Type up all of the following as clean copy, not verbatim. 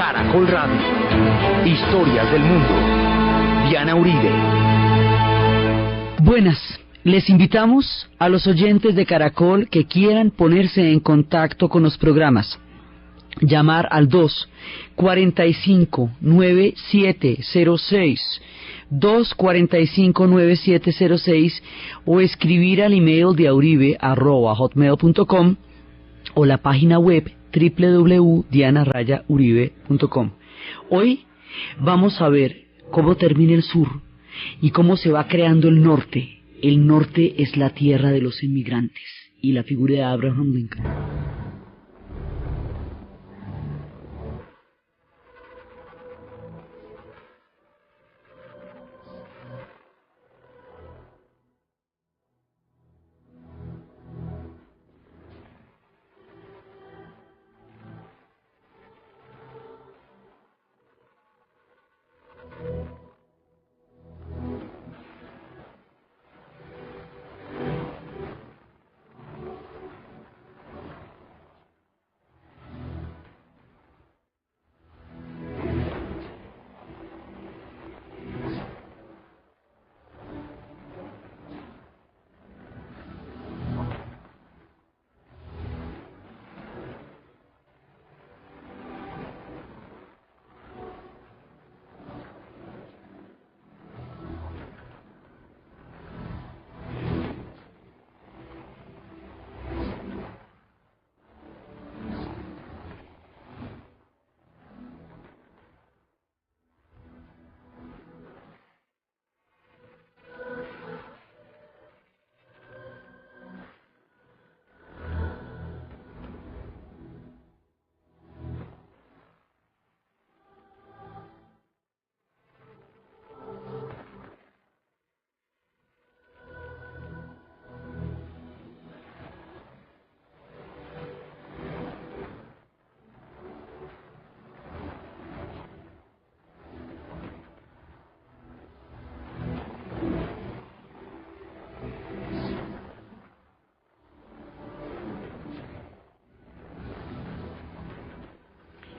Caracol Radio. Historias del mundo. Diana Uribe. Buenas. Les invitamos a los oyentes de Caracol que quieran ponerse en contacto con los programas. Llamar al 245-9706, 245-9706 o escribir al email de auribe@hotmail.com o la página web www.dianarayauribe.com. Hoy vamos a ver cómo termina el sur y cómo se va creando el norte. El norte es la tierra de los inmigrantes y la figura de Abraham Lincoln.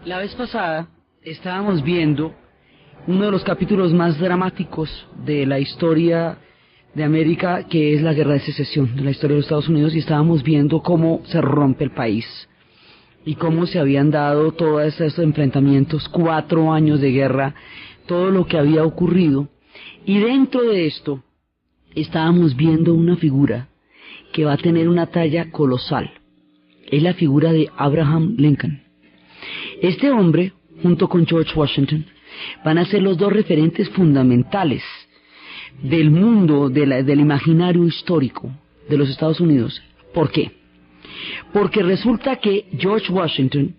La vez pasada estábamos viendo uno de los capítulos más dramáticos de la historia de América, que es la Guerra de Secesión, de la historia de los Estados Unidos, y estábamos viendo cómo se rompe el país y cómo se habían dado todos estos enfrentamientos, 4 años de guerra, todo lo que había ocurrido. Y dentro de esto estábamos viendo una figura que va a tener una talla colosal. Es la figura de Abraham Lincoln. Este hombre, junto con George Washington, van a ser los dos referentes fundamentales del mundo, del imaginario histórico de los Estados Unidos. ¿Por qué? Porque resulta que George Washington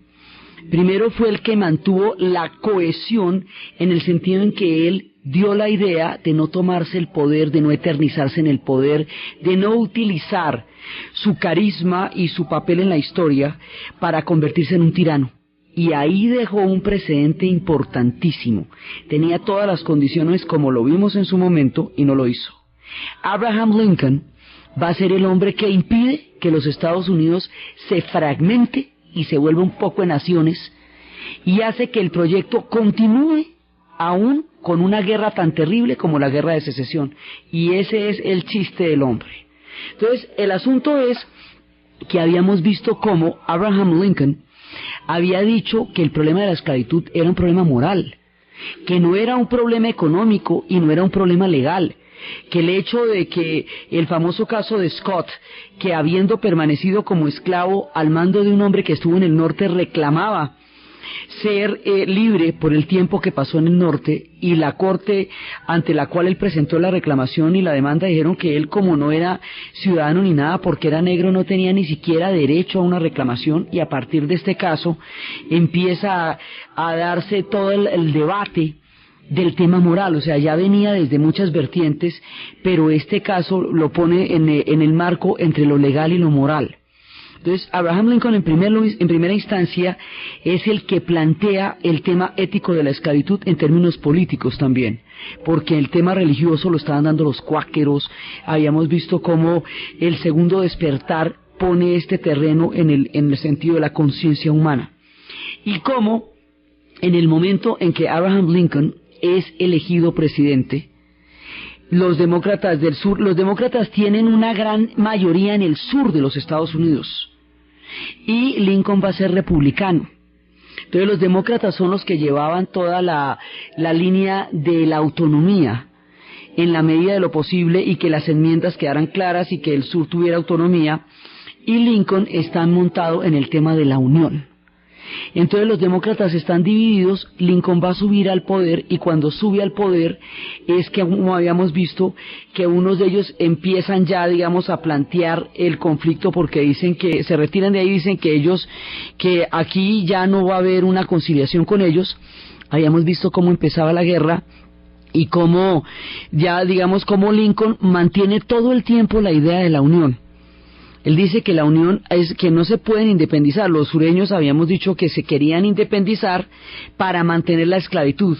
primero fue el que mantuvo la cohesión, en el sentido en que él dio la idea de no tomarse el poder, de no eternizarse en el poder, de no utilizar su carisma y su papel en la historia para convertirse en un tirano. Y ahí dejó un precedente importantísimo. Tenía todas las condiciones como lo vimos en su momento y no lo hizo. Abraham Lincoln va a ser el hombre que impide que los Estados Unidos se fragmente y se vuelva un poco en naciones, y hace que el proyecto continúe aún con una guerra tan terrible como la Guerra de Secesión. Y ese es el chiste del hombre. Entonces, el asunto es que habíamos visto cómo Abraham Lincoln había dicho que el problema de la esclavitud era un problema moral, que no era un problema económico y no era un problema legal, que el hecho de que el famoso caso de Scott, que habiendo permanecido como esclavo al mando de un hombre que estuvo en el norte, reclamaba ser libre por el tiempo que pasó en el norte, y la corte ante la cual él presentó la reclamación y la demanda dijeron que él, como no era ciudadano ni nada porque era negro, no tenía ni siquiera derecho a una reclamación. Y a partir de este caso empieza a darse todo el debate del tema moral. O sea, ya venía desde muchas vertientes, pero este caso lo pone en el marco entre lo legal y lo moral. Entonces, Abraham Lincoln en primera instancia es el que plantea el tema ético de la esclavitud en términos políticos también, porque el tema religioso lo estaban dando los cuáqueros. Habíamos visto cómo el segundo despertar pone este terreno en el sentido de la conciencia humana, y cómo en el momento en que Abraham Lincoln es elegido presidente, los demócratas del sur, los demócratas tienen una gran mayoría en el sur de los Estados Unidos, y Lincoln va a ser republicano. Entonces los demócratas son los que llevaban toda la línea de la autonomía en la medida de lo posible, y que las enmiendas quedaran claras y que el sur tuviera autonomía, y Lincoln está montado en el tema de la unión. Entonces los demócratas están divididos. Lincoln va a subir al poder, y cuando sube al poder es que, como habíamos visto, que unos de ellos empiezan ya, digamos, a plantear el conflicto, porque dicen que se retiran de ahí, dicen que aquí ya no va a haber una conciliación con ellos. Habíamos visto cómo empezaba la guerra y cómo ya, digamos, cómo Lincoln mantiene todo el tiempo la idea de la unión. Él dice que la unión es que no se pueden independizar. Los sureños habíamos dicho que se querían independizar para mantener la esclavitud,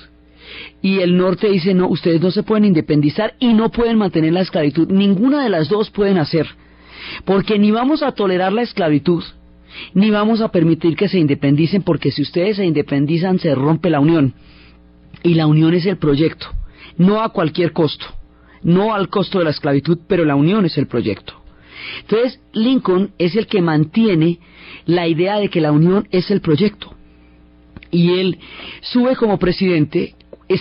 y el norte dice no, ustedes no se pueden independizar y no pueden mantener la esclavitud. Ninguna de las dos pueden hacer, porque ni vamos a tolerar la esclavitud ni vamos a permitir que se independicen, porque si ustedes se independizan se rompe la unión, y la unión es el proyecto, no a cualquier costo, no al costo de la esclavitud, pero la unión es el proyecto. Entonces Lincoln es el que mantiene la idea de que la unión es el proyecto, y él sube como presidente.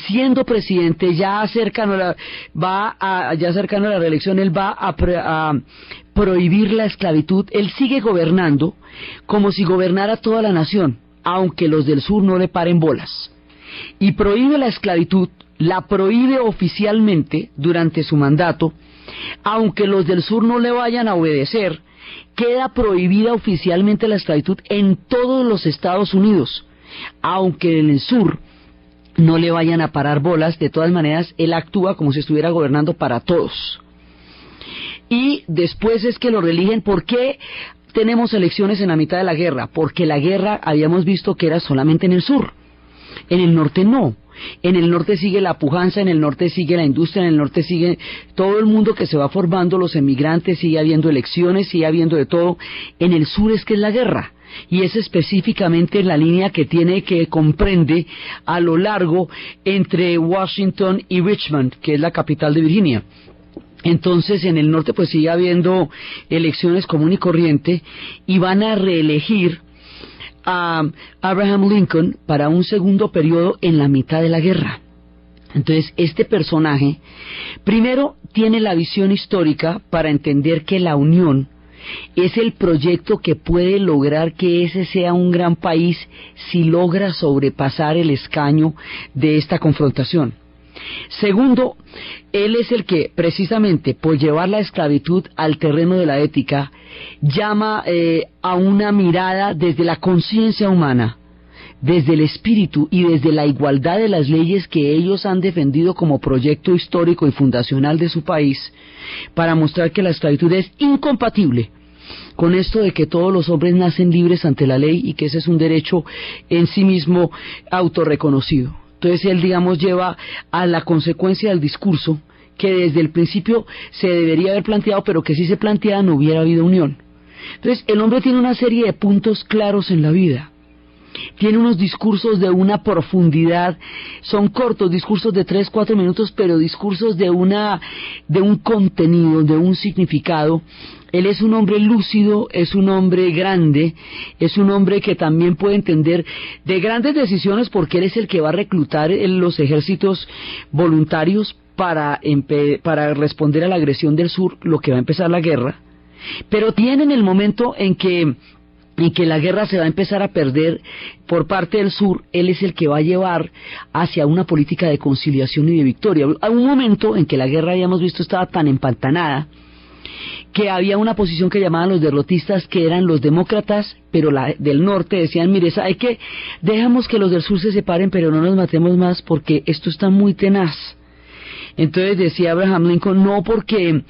Siendo presidente, ya cercano a la reelección, él va a prohibir la esclavitud. Él sigue gobernando como si gobernara toda la nación, aunque los del sur no le paren bolas, y prohíbe la esclavitud, la prohíbe oficialmente durante su mandato. Aunque los del sur no le vayan a obedecer, queda prohibida oficialmente la esclavitud en todos los Estados Unidos. Aunque en el sur no le vayan a parar bolas, de todas maneras él actúa como si estuviera gobernando para todos. Y después es que lo reeligen. ¿Por qué tenemos elecciones en la mitad de la guerra? Porque la guerra habíamos visto que era solamente en el sur, en el norte no. En el norte sigue la pujanza, en el norte sigue la industria, en el norte sigue todo el mundo que se va formando, los emigrantes, sigue habiendo elecciones, sigue habiendo de todo. En el sur es que es la guerra, y es específicamente la línea que comprende a lo largo entre Washington y Richmond, que es la capital de Virginia. Entonces en el norte pues sigue habiendo elecciones común y corriente, y van a reelegir a Abraham Lincoln para un segundo periodo en la mitad de la guerra. Entonces este personaje primero tiene la visión histórica para entender que la unión es el proyecto que puede lograr que ese sea un gran país si logra sobrepasar el escaño de esta confrontación. Segundo, él es el que, precisamente por llevar la esclavitud al terreno de la ética, llama a una mirada desde la conciencia humana, desde el espíritu y desde la igualdad de las leyes que ellos han defendido como proyecto histórico y fundacional de su país, para mostrar que la esclavitud es incompatible con esto de que todos los hombres nacen libres ante la ley, y que ese es un derecho en sí mismo autorreconocido. Entonces él, digamos, lleva a la consecuencia del discurso que desde el principio se debería haber planteado, pero que si se planteaba no hubiera habido unión. Entonces el hombre tiene una serie de puntos claros en la vida, tiene unos discursos de una profundidad, son cortos, discursos de 3-4 minutos, pero discursos de un contenido, de un significado. Él es un hombre lúcido, es un hombre grande, es un hombre que también puede entender de grandes decisiones, porque él es el que va a reclutar en los ejércitos voluntarios para responder a la agresión del sur, lo que va a empezar la guerra. Pero tiene en el momento en que la guerra se va a empezar a perder por parte del sur, él es el que va a llevar hacia una política de conciliación y de victoria. Hay un momento en que la guerra, habíamos visto, estaba tan empantanada que había una posición que llamaban los derrotistas, que eran los demócratas, pero del norte decían, mire, dejamos que los del sur se separen, pero no nos matemos más porque esto está muy tenaz. Entonces decía Abraham Lincoln, no, porque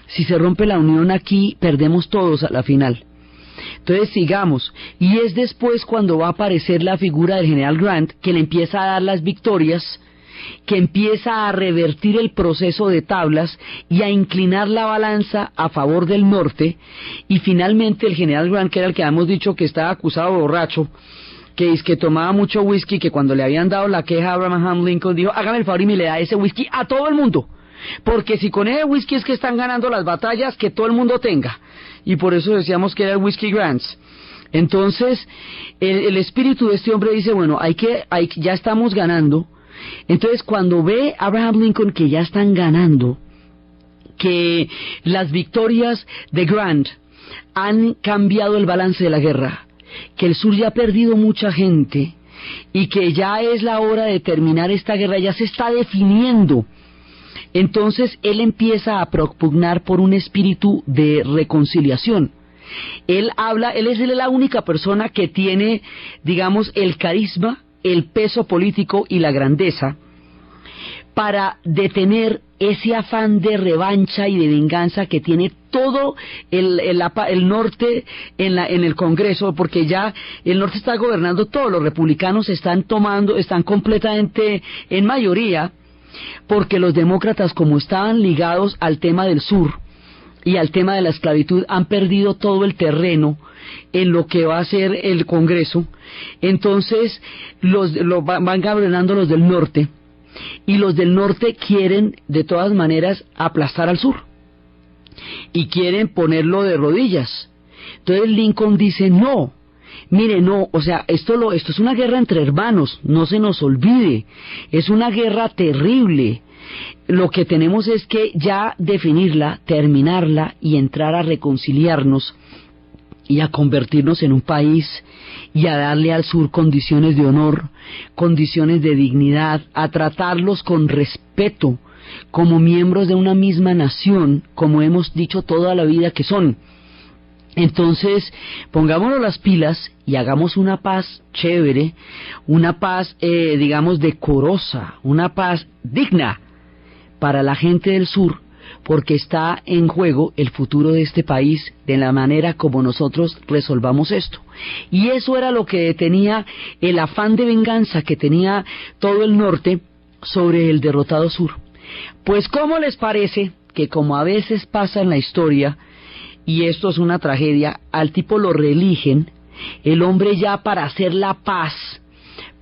si se rompe la unión aquí, perdemos todos a la final. Entonces sigamos, y es después cuando va a aparecer la figura del general Grant, que le empieza a dar las victorias, que empieza a revertir el proceso de tablas y a inclinar la balanza a favor del norte. Y finalmente el general Grant, que era el que habíamos dicho que estaba acusado de borracho, que es que tomaba mucho whisky, que cuando le habían dado la queja a Abraham Lincoln dijo, hágame el favor y me le da ese whisky a todo el mundo, porque si con ese whisky es que están ganando las batallas, que todo el mundo tenga, y por eso decíamos que era el Whisky Grants. Entonces el espíritu de este hombre dice, bueno, ya estamos ganando. Entonces cuando ve a Abraham Lincoln que ya están ganando, que las victorias de Grant han cambiado el balance de la guerra, que el sur ya ha perdido mucha gente y que ya es la hora de terminar esta guerra, ya se está definiendo. Entonces él empieza a propugnar por un espíritu de reconciliación. Él es la única persona que tiene, digamos, el carisma, el peso político y la grandeza para detener ese afán de revancha y de venganza que tiene todo el norte en el Congreso, porque ya el norte está gobernando todo, los republicanos están completamente en mayoría, porque los demócratas, como estaban ligados al tema del sur y al tema de la esclavitud, han perdido todo el terreno en lo que va a ser el Congreso. Entonces van gobernando los del norte, y los del norte quieren de todas maneras aplastar al sur y quieren ponerlo de rodillas. Entonces Lincoln dice, no, mire, no, o sea, esto es una guerra entre hermanos, no se nos olvide, es una guerra terrible. Lo que tenemos es que ya definirla, terminarla y entrar a reconciliarnos y a convertirnos en un país y a darle al sur condiciones de honor, condiciones de dignidad, a tratarlos con respeto, como miembros de una misma nación, como hemos dicho toda la vida que son. Entonces, pongámonos las pilas y hagamos una paz chévere, una paz, digamos, decorosa, una paz digna para la gente del sur, porque está en juego el futuro de este país, de la manera como nosotros resolvamos esto. Y eso era lo que detenía el afán de venganza que tenía todo el norte sobre el derrotado sur. Pues, ¿cómo les parece que, como a veces pasa en la historia, y esto es una tragedia, al tipo lo reeligen, el hombre ya para hacer la paz,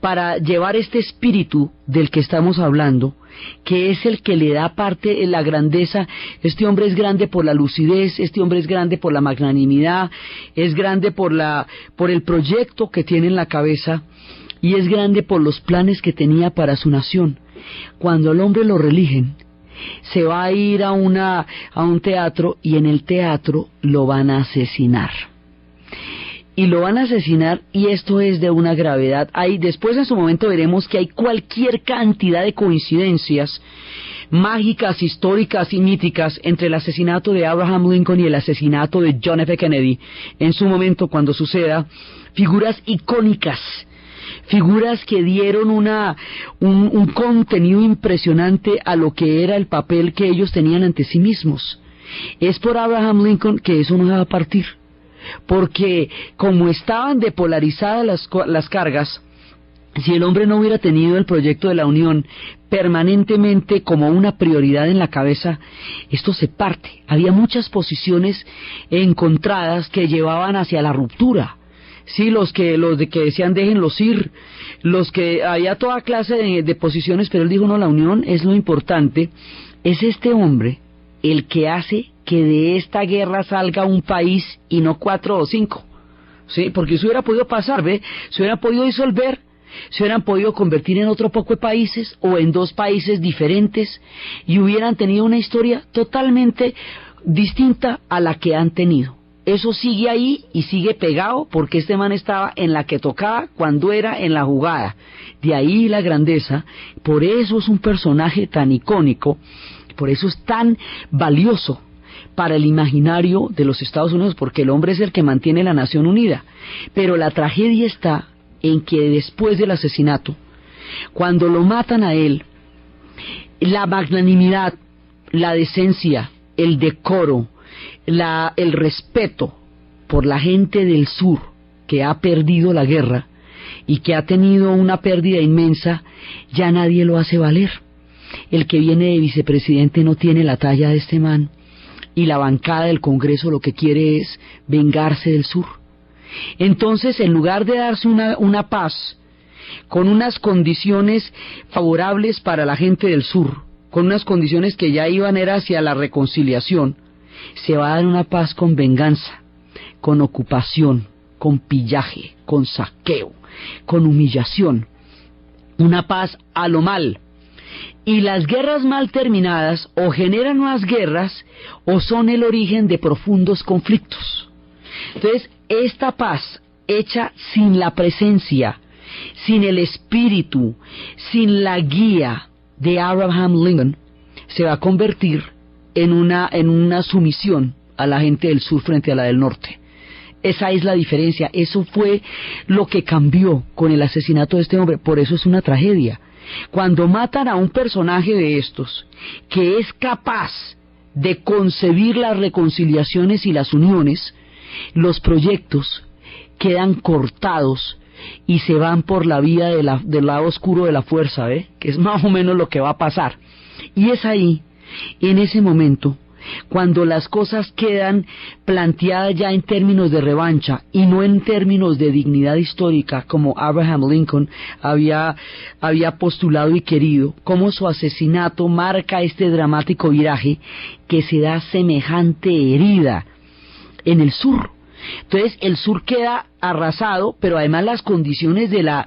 para llevar este espíritu del que estamos hablando, que es el que le da parte de la grandeza? Este hombre es grande por la lucidez, este hombre es grande por la magnanimidad, es grande por el proyecto que tiene en la cabeza, y es grande por los planes que tenía para su nación. Cuando el hombre lo reeligen, se va a ir a un teatro, y en el teatro lo van a asesinar. Y lo van a asesinar, y esto es de una gravedad. Después en su momento veremos que hay cualquier cantidad de coincidencias mágicas, históricas y míticas entre el asesinato de Abraham Lincoln y el asesinato de John F. Kennedy. En su momento, cuando suceda, figuras icónicas, figuras que dieron un contenido impresionante a lo que era el papel que ellos tenían ante sí mismos. Es por Abraham Lincoln que eso no va a partir, porque como estaban depolarizadas las cargas, si el hombre no hubiera tenido el proyecto de la unión permanentemente como una prioridad en la cabeza, esto se parte. Había muchas posiciones encontradas que llevaban hacia la ruptura. Sí, los que decían déjenlos ir, los que había toda clase de posiciones, pero él dijo no, la unión es lo importante. Es este hombre el que hace que de esta guerra salga un país y no 4 o 5, sí, porque eso hubiera podido pasar, se hubieran podido disolver, se hubieran podido convertir en otro poco de países o en 2 países diferentes y hubieran tenido una historia totalmente distinta a la que han tenido. Eso sigue ahí y sigue pegado porque este man estaba en la que tocaba cuando era en la jugada. De ahí la grandeza. Por eso es un personaje tan icónico, por eso es tan valioso para el imaginario de los Estados Unidos, porque el hombre es el que mantiene la nación unida. Pero la tragedia está en que después del asesinato, cuando lo matan a él, la magnanimidad, la decencia, el decoro, el respeto por la gente del sur que ha perdido la guerra y que ha tenido una pérdida inmensa, ya nadie lo hace valer. El que viene de vicepresidente no tiene la talla de este man, y la bancada del Congreso lo que quiere es vengarse del sur. Entonces, en lugar de darse una paz con unas condiciones favorables para la gente del sur, con unas condiciones que ya iban era hacia la reconciliación, se va a dar una paz con venganza, con ocupación, con pillaje, con saqueo, con humillación, una paz a lo mal. Y las guerras mal terminadas o generan nuevas guerras o son el origen de profundos conflictos. Entonces, esta paz hecha sin la presencia, sin el espíritu, sin la guía de Abraham Lincoln, se va a convertir en una sumisión a la gente del sur frente a la del norte. Esa es la diferencia, eso fue lo que cambió con el asesinato de este hombre, por eso es una tragedia. Cuando matan a un personaje de estos, que es capaz de concebir las reconciliaciones y las uniones, los proyectos quedan cortados y se van por la vía del lado oscuro de la fuerza, ¿ve? Que es más o menos lo que va a pasar. Y es ahí, en ese momento, cuando las cosas quedan planteadas ya en términos de revancha y no en términos de dignidad histórica, como Abraham Lincoln había postulado y querido, como su asesinato marca este dramático viraje que se da semejante herida en el sur. Entonces el sur queda arrasado, pero además las condiciones de la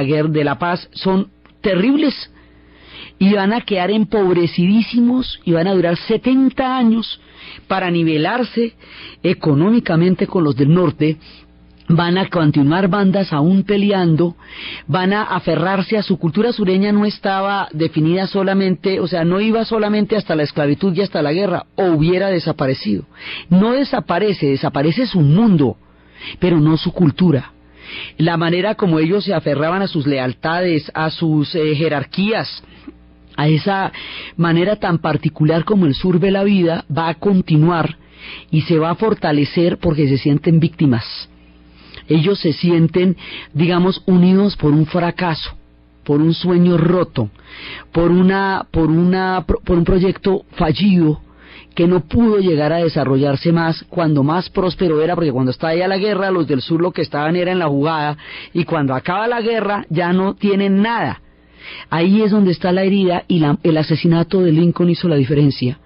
guerra, de la paz, son terribles. Y van a quedar empobrecidísimos y van a durar 70 años para nivelarse económicamente con los del norte. Van a continuar bandas aún peleando, van a aferrarse a su cultura sureña. No estaba definida solamente, o sea, no iba solamente hasta la esclavitud y hasta la guerra, o hubiera desaparecido. No desaparece su mundo, pero no su cultura. La manera como ellos se aferraban a sus lealtades, a sus jerarquías, a esa manera tan particular como el sur ve la vida, va a continuar y se va a fortalecer porque se sienten víctimas. Ellos se sienten, digamos, unidos por un fracaso, por un sueño roto, por un proyecto fallido que no pudo llegar a desarrollarse más cuando más próspero era, porque cuando estalla la guerra los del sur lo que estaban era en la jugada, y cuando acaba la guerra ya no tienen nada. Ahí es donde está la herida, y el asesinato de Lincoln hizo la diferencia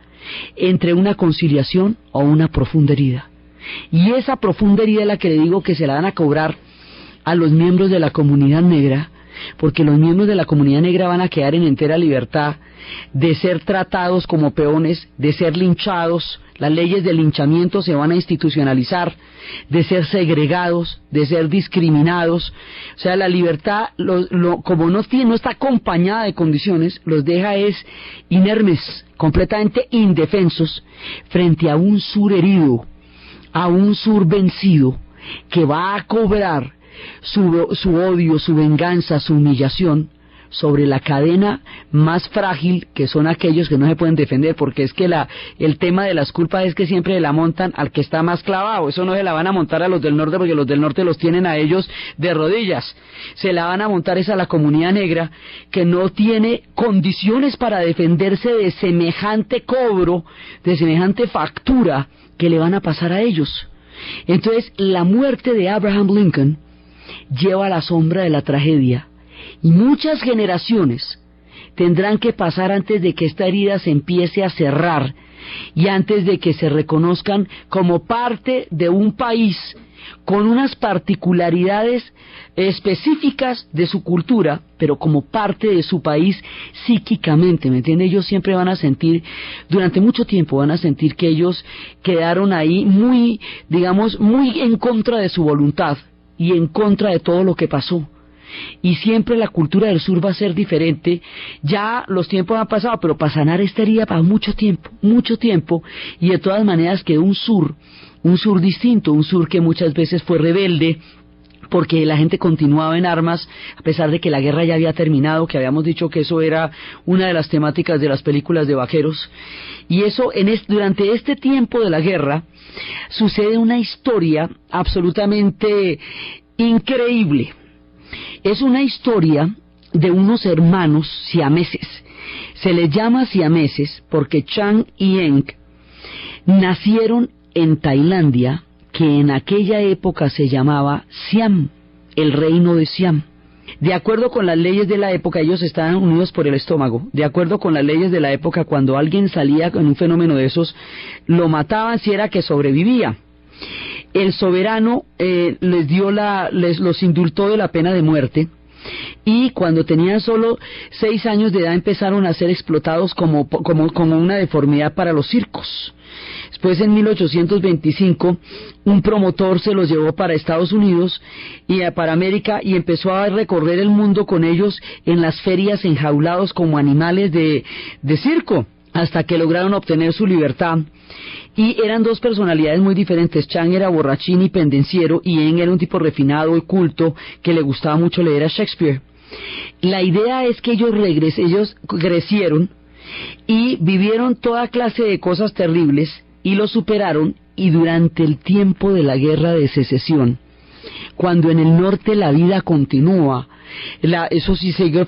entre una conciliación o una profunda herida. Y esa profunda herida es la que le digo que se la van a cobrar a los miembros de la comunidad negra, porque los miembros de la comunidad negra van a quedar en entera libertad de ser tratados como peones, de ser linchados. Las leyes de linchamiento se van a institucionalizar, de ser segregados, de ser discriminados. O sea, la libertad, como no está acompañada de condiciones, los deja inermes, completamente indefensos, frente a un sur herido, a un sur vencido, que va a cobrar su odio, su venganza, su humillación sobre la cadena más frágil, que son aquellos que no se pueden defender, porque es que el tema de las culpas es que siempre la montan al que está más clavado. Eso no se la van a montar a los del norte, porque los del norte los tienen a ellos de rodillas. Se la van a montar a la comunidad negra, que no tiene condiciones para defenderse de semejante cobro, de semejante factura que le van a pasar a ellos. Entonces, la muerte de Abraham Lincoln lleva la sombra de la tragedia, y muchas generaciones tendrán que pasar antes de que esta herida se empiece a cerrar y antes de que se reconozcan como parte de un país con unas particularidades específicas de su cultura, pero como parte de su país psíquicamente, ¿me entiende? Ellos siempre van a sentir, durante mucho tiempo van a sentir que ellos quedaron ahí muy en contra de su voluntad y en contra de todo lo que pasó. Y siempre la cultura del sur va a ser diferente. Ya los tiempos han pasado, pero para sanar esta herida para mucho tiempo, y de todas maneras quedó un sur distinto, un sur que muchas veces fue rebelde, porque la gente continuaba en armas, a pesar de que la guerra ya había terminado, que habíamos dicho que eso era una de las temáticas de las películas de vaqueros. Y eso, durante este tiempo de la guerra, sucede una historia absolutamente increíble. Es una historia de unos hermanos siameses. Se les llama siameses porque Chang y Eng nacieron en Tailandia que en aquella época se llamaba Siam, el reino de Siam. De acuerdo con las leyes de la época, ellos estaban unidos por el estómago. De acuerdo con las leyes de la época, cuando alguien salía con un fenómeno de esos, lo mataban si era que sobrevivía. El soberano los indultó de la pena de muerte, y cuando tenían solo 6 años de edad empezaron a ser explotados como una deformidad para los circos. Después, en 1825, un promotor se los llevó para Estados Unidos y para América, y empezó a recorrer el mundo con ellos en las ferias, enjaulados como animales de circo, hasta que lograron obtener su libertad. Y eran dos personalidades muy diferentes. Chang era borrachín y pendenciero, y Eng era un tipo refinado y culto que le gustaba mucho leer a Shakespeare. La idea es que ellos crecieron y vivieron toda clase de cosas terribles y lo superaron, y durante el tiempo de la guerra de secesión, cuando en el norte la vida continúa, eso sí sigue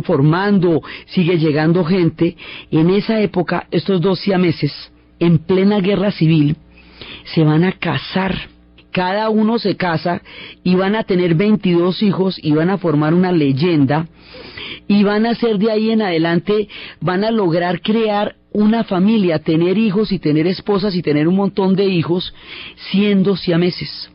formando, sigue llegando gente. En esa época, estos dos siameses, en plena guerra civil, se van a casar. Cada uno se casa y van a tener 22 hijos y van a formar una leyenda, y van a ser de ahí en adelante, van a lograr crear una familia, tener hijos y tener esposas y tener un montón de hijos siendo siameses.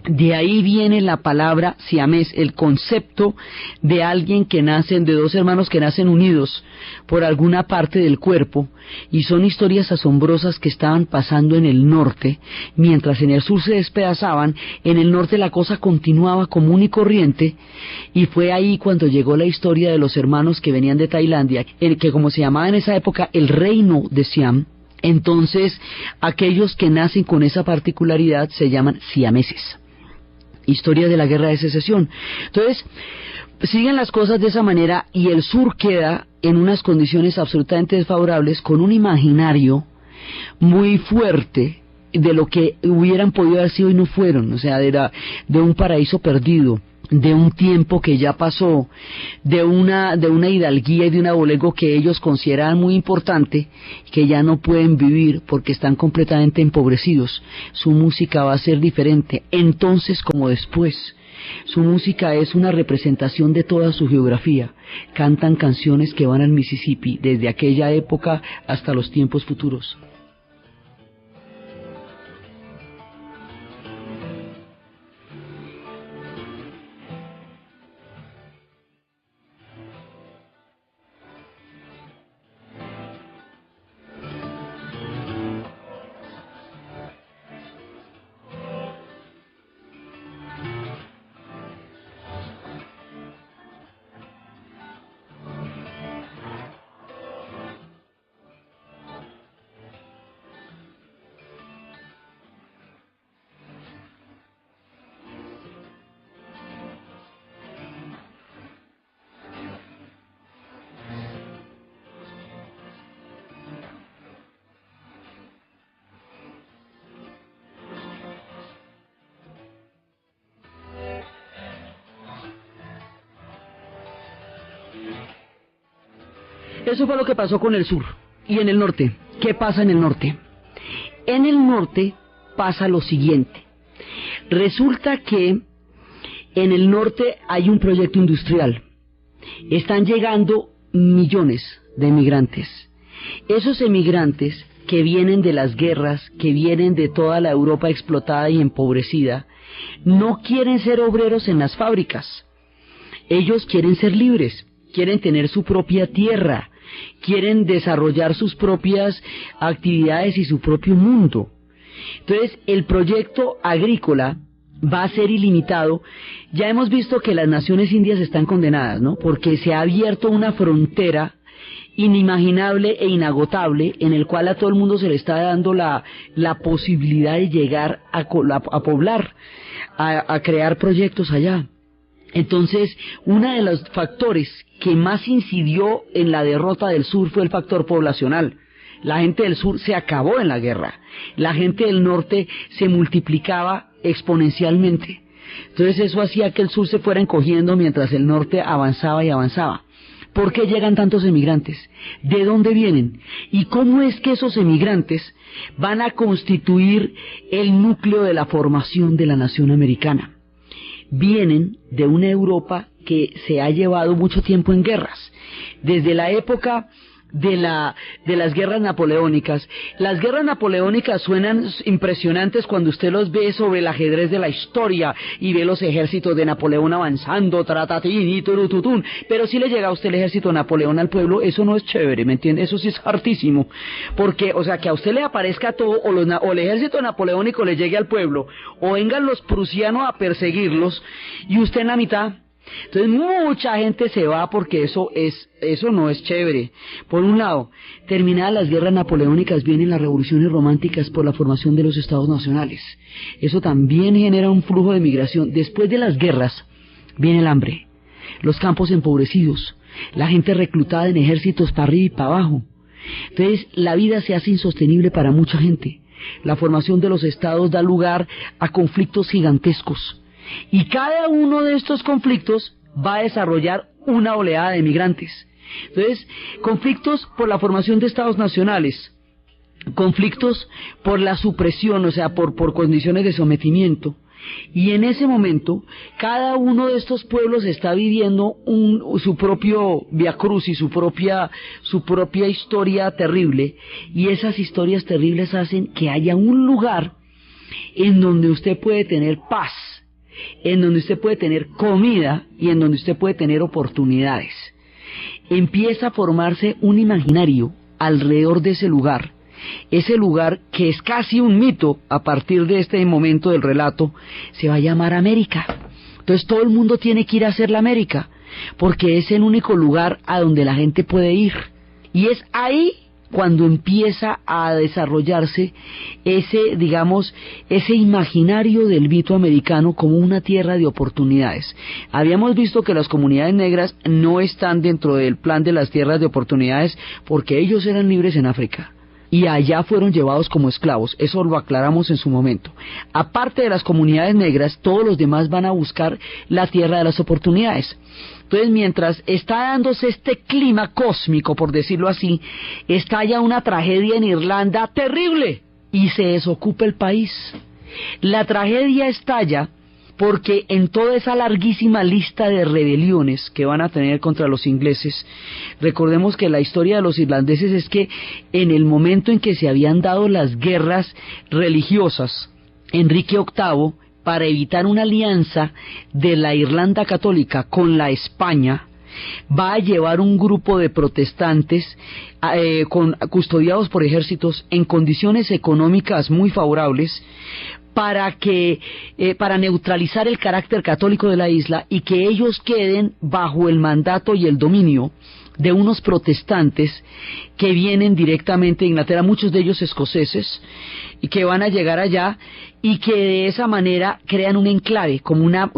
De ahí viene la palabra siamés, el concepto de alguien que nacen, de dos hermanos que nacen unidos por alguna parte del cuerpo, y son historias asombrosas que estaban pasando en el norte, mientras en el sur se despedazaban. En el norte la cosa continuaba común y corriente, y fue ahí cuando llegó la historia de los hermanos que venían de Tailandia, que como se llamaba en esa época el reino de Siam. Entonces, aquellos que nacen con esa particularidad se llaman siameses. Historia de la guerra de secesión. Entonces, siguen las cosas de esa manera, y el sur queda en unas condiciones absolutamente desfavorables, con un imaginario muy fuerte de lo que hubieran podido haber sido y no fueron. O sea, de un paraíso perdido, de un tiempo que ya pasó, de una hidalguía y de un abolengo que ellos consideraban muy importante, que ya no pueden vivir porque están completamente empobrecidos. Su música va a ser diferente, entonces como después. Su música es una representación de toda su geografía. Cantan canciones que van al Mississippi, desde aquella época hasta los tiempos futuros. Eso fue lo que pasó con el sur. Y en el norte, ¿qué pasa en el norte? En el norte pasa lo siguiente. Resulta que en el norte hay un proyecto industrial. Están llegando millones de emigrantes. Esos emigrantes que vienen de las guerras, que vienen de toda la Europa explotada y empobrecida, no quieren ser obreros en las fábricas. Ellos quieren ser libres, quieren tener su propia tierra, quieren desarrollar sus propias actividades y su propio mundo. Entonces, el proyecto agrícola va a ser ilimitado. Ya hemos visto que las naciones indias están condenadas, ¿no? Porque se ha abierto una frontera inimaginable e inagotable, en el cual a todo el mundo se le está dando la posibilidad de llegar a poblar, a crear proyectos allá. Entonces, uno de los factores que más incidió en la derrota del sur fue el factor poblacional. La gente del sur se acabó en la guerra. La gente del norte se multiplicaba exponencialmente. Entonces eso hacía que el sur se fuera encogiendo mientras el norte avanzaba y avanzaba. ¿Por qué llegan tantos emigrantes? ¿De dónde vienen? ¿Y cómo es que esos emigrantes van a constituir el núcleo de la formación de la nación americana? Vienen de una Europa que se ha llevado mucho tiempo en guerras. Desde la época de las guerras napoleónicas. Las guerras napoleónicas suenan impresionantes cuando usted los ve sobre el ajedrez de la historia y ve los ejércitos de Napoleón avanzando, tratatín y turututún, pero si le llega a usted el ejército de Napoleón al pueblo, eso no es chévere, ¿me entiende? Eso sí es hartísimo, porque, o sea, que a usted le aparezca todo, o el ejército napoleónico le llegue al pueblo, o vengan los prusianos a perseguirlos, y usted en la mitad. Entonces mucha gente se va porque eso no es chévere. Por un lado, terminadas las guerras napoleónicas, vienen las revoluciones románticas por la formación de los estados nacionales. Eso también genera un flujo de migración. Después de las guerras viene el hambre, los campos empobrecidos, la gente reclutada en ejércitos para arriba y para abajo. Entonces la vida se hace insostenible para mucha gente. La formación de los estados da lugar a conflictos gigantescos. Y cada uno de estos conflictos va a desarrollar una oleada de migrantes. Entonces, conflictos por la formación de estados nacionales, conflictos por la supresión, o sea, por condiciones de sometimiento. Y en ese momento, cada uno de estos pueblos está viviendo su propio viacrucis, su propia historia terrible. Y esas historias terribles hacen que haya un lugar en donde usted puede tener paz, en donde usted puede tener comida y en donde usted puede tener oportunidades. Empieza a formarse un imaginario alrededor de ese lugar que es casi un mito. A partir de este momento del relato se va a llamar América. Entonces todo el mundo tiene que ir a hacer la América, porque es el único lugar a donde la gente puede ir, y es ahí cuando empieza a desarrollarse ese imaginario del mito americano como una tierra de oportunidades. Habíamos visto que las comunidades negras no están dentro del plan de las tierras de oportunidades porque ellos eran libres en África y allá fueron llevados como esclavos. Eso lo aclaramos en su momento. Aparte de las comunidades negras, todos los demás van a buscar la tierra de las oportunidades. Entonces, mientras está dándose este clima cósmico, por decirlo así, estalla una tragedia en Irlanda terrible y se desocupa el país. La tragedia estalla porque en toda esa larguísima lista de rebeliones que van a tener contra los ingleses, recordemos que la historia de los irlandeses es que en el momento en que se habían dado las guerras religiosas, Enrique VIII, para evitar una alianza de la Irlanda católica con la España, va a llevar un grupo de protestantes custodiados por ejércitos en condiciones económicas muy favorables para neutralizar el carácter católico de la isla y que ellos queden bajo el mandato y el dominio de unos protestantes que vienen directamente de Inglaterra, muchos de ellos escoceses, y que van a llegar allá y que de esa manera crean un enclave, como una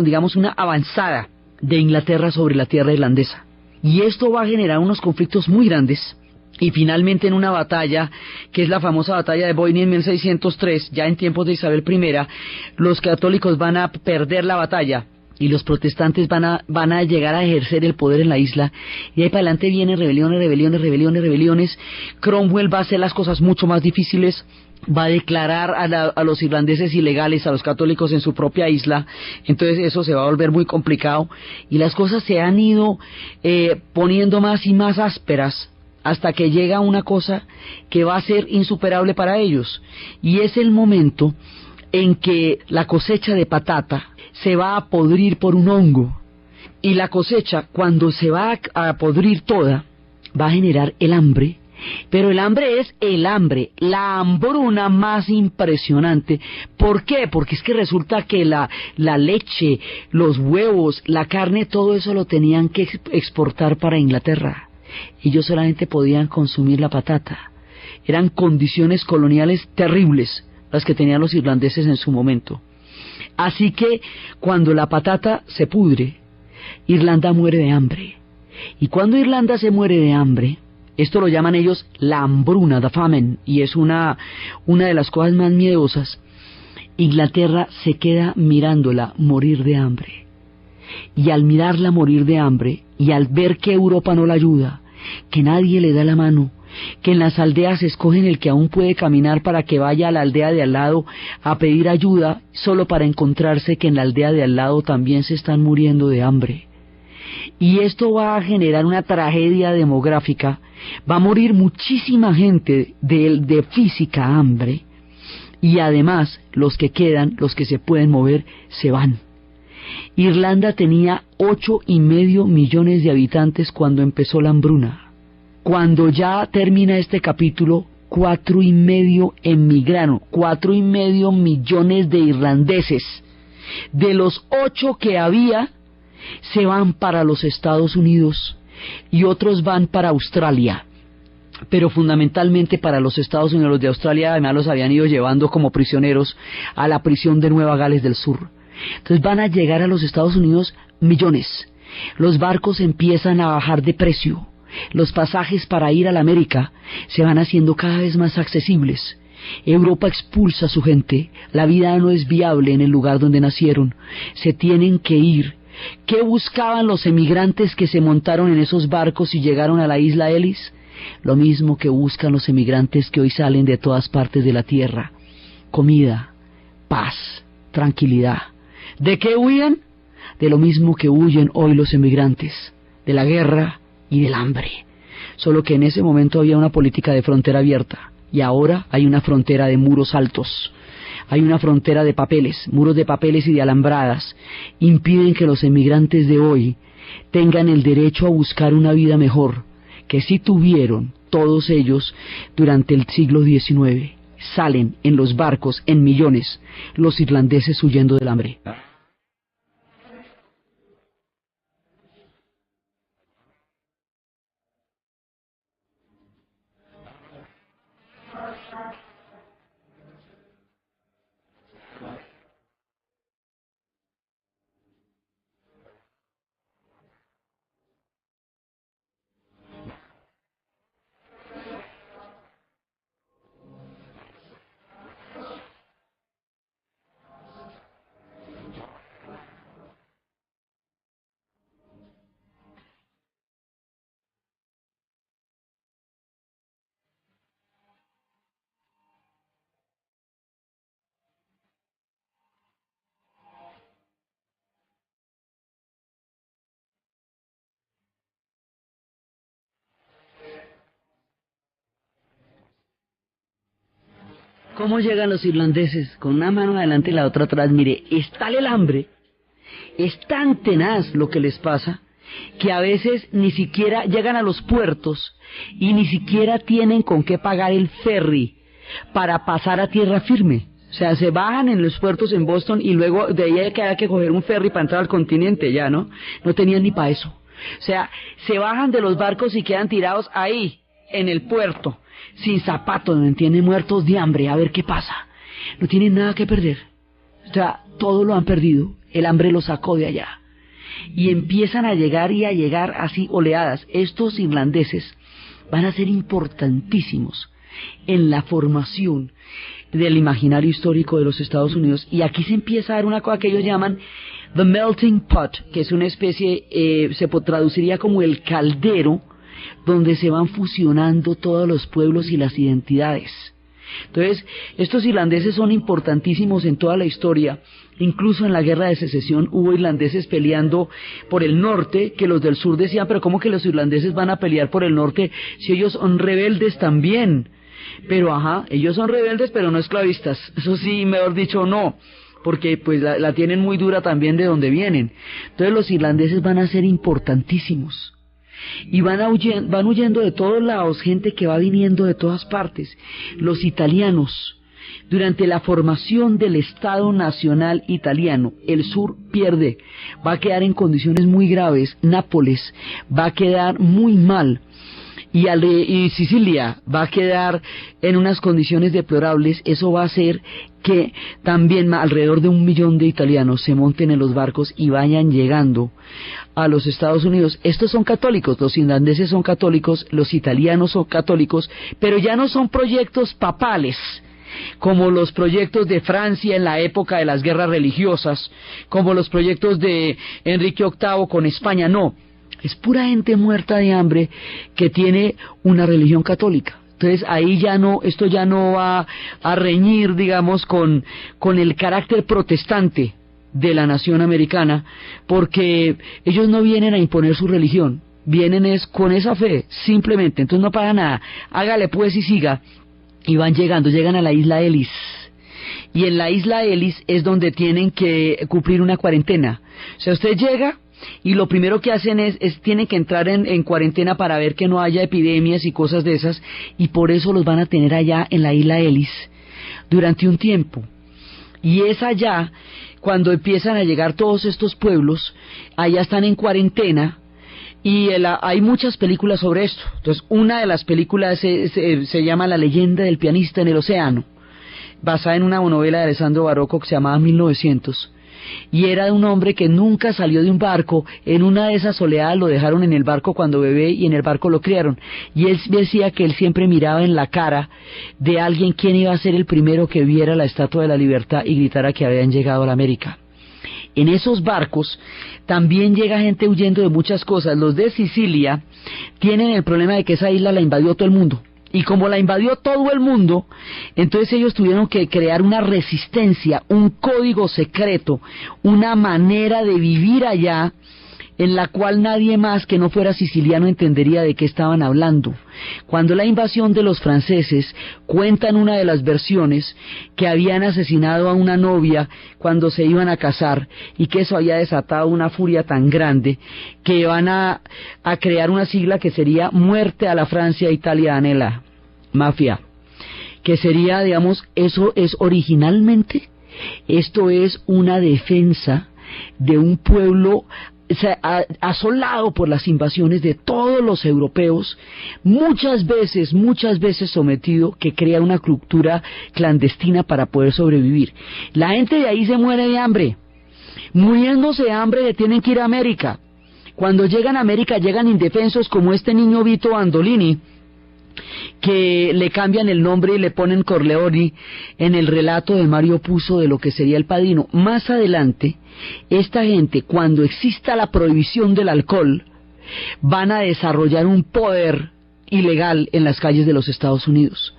avanzada de Inglaterra sobre la tierra irlandesa. Y esto va a generar unos conflictos muy grandes. Y finalmente en una batalla, que es la famosa batalla de Boyne en 1603, ya en tiempos de Isabel I, los católicos van a perder la batalla y los protestantes van a llegar a ejercer el poder en la isla, y ahí para adelante vienen rebeliones. Cromwell va a hacer las cosas mucho más difíciles, va a declarar a los irlandeses ilegales, a los católicos en su propia isla. Entonces eso se va a volver muy complicado, y las cosas se han ido poniendo más y más ásperas, hasta que llega una cosa que va a ser insuperable para ellos, y es el momento en que la cosecha de patata se va a podrir por un hongo, y la cosecha, cuando se va a podrir toda, va a generar el hambre. Pero el hambre es la hambruna más impresionante. ¿Por qué? Porque es que resulta que la leche, los huevos, la carne, todo eso lo tenían que exportar para Inglaterra. Ellos solamente podían consumir la patata. Eran condiciones coloniales terribles las que tenían los irlandeses en su momento. Así que cuando la patata se pudre, Irlanda muere de hambre. Y cuando Irlanda se muere de hambre, esto lo llaman ellos la hambruna, the famine, y es una de las cosas más miedosas. Inglaterra se queda mirándola morir de hambre. Y al mirarla morir de hambre, y al ver que Europa no la ayuda, que nadie le da la mano, que en las aldeas escogen el que aún puede caminar para que vaya a la aldea de al lado a pedir ayuda, solo para encontrarse que en la aldea de al lado también se están muriendo de hambre. Y esto va a generar una tragedia demográfica, va a morir muchísima gente de física hambre, y además los que quedan, los que se pueden mover, se van. Irlanda tenía 8,5 millones de habitantes cuando empezó la hambruna. Cuando ya termina este capítulo, 4,5 emigraron, 4,5 millones de irlandeses. De los 8 que había, se van para los Estados Unidos y otros van para Australia, pero fundamentalmente para los Estados Unidos. Los de Australia además los habían ido llevando como prisioneros a la prisión de Nueva Gales del Sur. Entonces van a llegar a los Estados Unidos millones. Los barcos empiezan a bajar de precio. Los pasajes para ir a la América se van haciendo cada vez más accesibles. Europa expulsa a su gente. La vida no es viable en el lugar donde nacieron. Se tienen que ir. ¿Qué buscaban los emigrantes que se montaron en esos barcos y llegaron a la isla Ellis? Lo mismo que buscan los emigrantes que hoy salen de todas partes de la tierra: comida, paz, tranquilidad. ¿De qué huyen? De lo mismo que huyen hoy los emigrantes, de la guerra y del hambre. Solo que en ese momento había una política de frontera abierta, y ahora hay una frontera de muros altos. Hay una frontera de papeles, muros de papeles y de alambradas. Impiden que los emigrantes de hoy tengan el derecho a buscar una vida mejor, que sí tuvieron todos ellos durante el siglo XIX. Salen en los barcos en millones los irlandeses huyendo del hambre. ¿Cómo llegan los irlandeses? Con una mano adelante y la otra atrás. Mire, es tal el hambre, es tan tenaz lo que les pasa, que a veces ni siquiera llegan a los puertos y ni siquiera tienen con qué pagar el ferry para pasar a tierra firme. O sea, se bajan en los puertos en Boston y luego de ahí hay que coger un ferry para entrar al continente ya, ¿no? No tenían ni para eso. O sea, se bajan de los barcos y quedan tirados ahí, en el puerto, sin zapatos, ¿me entienden? Muertos de hambre, a ver qué pasa. No tienen nada que perder. O sea, todo lo han perdido. El hambre los sacó de allá. Y empiezan a llegar y a llegar así oleadas. Estos irlandeses van a ser importantísimos en la formación del imaginario histórico de los Estados Unidos. Y aquí se empieza a dar una cosa que ellos llaman the melting pot, que es una especie, se traduciría como el caldero, donde se van fusionando todos los pueblos y las identidades. Entonces, estos irlandeses son importantísimos en toda la historia. Incluso en la guerra de secesión hubo irlandeses peleando por el norte, que los del sur decían, pero ¿cómo que los irlandeses van a pelear por el norte si ellos son rebeldes también? Pero ellos son rebeldes pero no esclavistas. Eso sí, mejor dicho, no, porque pues la tienen muy dura también de donde vienen. Entonces los irlandeses van a ser importantísimos. Y van huyendo de todos lados, gente que va viniendo de todas partes. Los italianos, durante la formación del Estado Nacional Italiano, el sur pierde, va a quedar en condiciones muy graves. Nápoles va a quedar muy mal, y Sicilia va a quedar en unas condiciones deplorables. Eso va a hacer que también alrededor de 1 millón de italianos se monten en los barcos y vayan llegando a los Estados Unidos. Estos son católicos, los irlandeses son católicos, los italianos son católicos, pero ya no son proyectos papales, como los proyectos de Francia en la época de las guerras religiosas, como los proyectos de Enrique VIII con España, no. Es pura gente muerta de hambre que tiene una religión católica. Entonces ahí ya no, esto ya no va a reñir, digamos, con el carácter protestante de la nación americana, porque ellos no vienen a imponer su religión, vienen es con esa fe, simplemente. Entonces no paga nada, hágale pues y siga, y van llegando, llegan a la isla Ellis, y en la isla Ellis es donde tienen que cumplir una cuarentena. O sea, usted llega y lo primero que hacen es tienen que entrar en cuarentena para ver que no haya epidemias y cosas de esas, y por eso los van a tener allá en la isla Ellis durante un tiempo. Y es allá cuando empiezan a llegar todos estos pueblos, allá están en cuarentena, y hay muchas películas sobre esto. Entonces una de las películas se llama La leyenda del pianista en el océano, basada en una novela de Alessandro Barocco que se llamaba 1900, y era de un hombre que nunca salió de un barco. En una de esas oleadas lo dejaron en el barco cuando bebé y en el barco lo criaron, y él decía que él siempre miraba en la cara de alguien quién iba a ser el primero que viera la Estatua de la Libertad y gritara que habían llegado a la América. En esos barcos también llega gente huyendo de muchas cosas. Los de Sicilia tienen el problema de que esa isla la invadió todo el mundo, y como la invadió todo el mundo, entonces ellos tuvieron que crear una resistencia, un código secreto, una manera de vivir allá en la cual nadie más que no fuera siciliano entendería de qué estaban hablando. Cuando la invasión de los franceses, cuentan una de las versiones que habían asesinado a una novia cuando se iban a casar, y que eso había desatado una furia tan grande que van a crear una sigla que sería Muerte a la Francia Italiana, la mafia, que sería, digamos, eso es originalmente, esto es una defensa de un pueblo asolado por las invasiones de todos los europeos, muchas veces sometido, que crea una cultura clandestina para poder sobrevivir. La gente de ahí se muere de hambre, muriéndose de hambre le tienen que ir a América. Cuando llegan a América llegan indefensos, como este niño Vito Andolini, que le cambian el nombre y le ponen Corleone en el relato de Mario Puzo de lo que sería El Padrino. Más adelante, esta gente, cuando exista la prohibición del alcohol, van a desarrollar un poder ilegal en las calles de los Estados Unidos.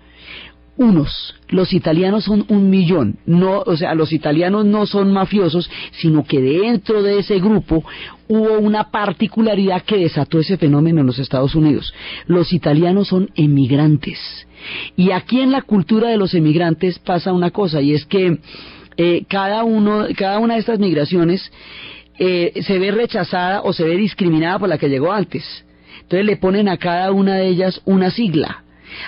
Los italianos son 1 millón, no, o sea, los italianos no son mafiosos, sino que dentro de ese grupo hubo una particularidad que desató ese fenómeno en los Estados Unidos. Los italianos son emigrantes, y aquí en la cultura de los emigrantes pasa una cosa, y es que cada una de estas migraciones se ve rechazada o se ve discriminada por la que llegó antes. Entonces le ponen a cada una de ellas una sigla.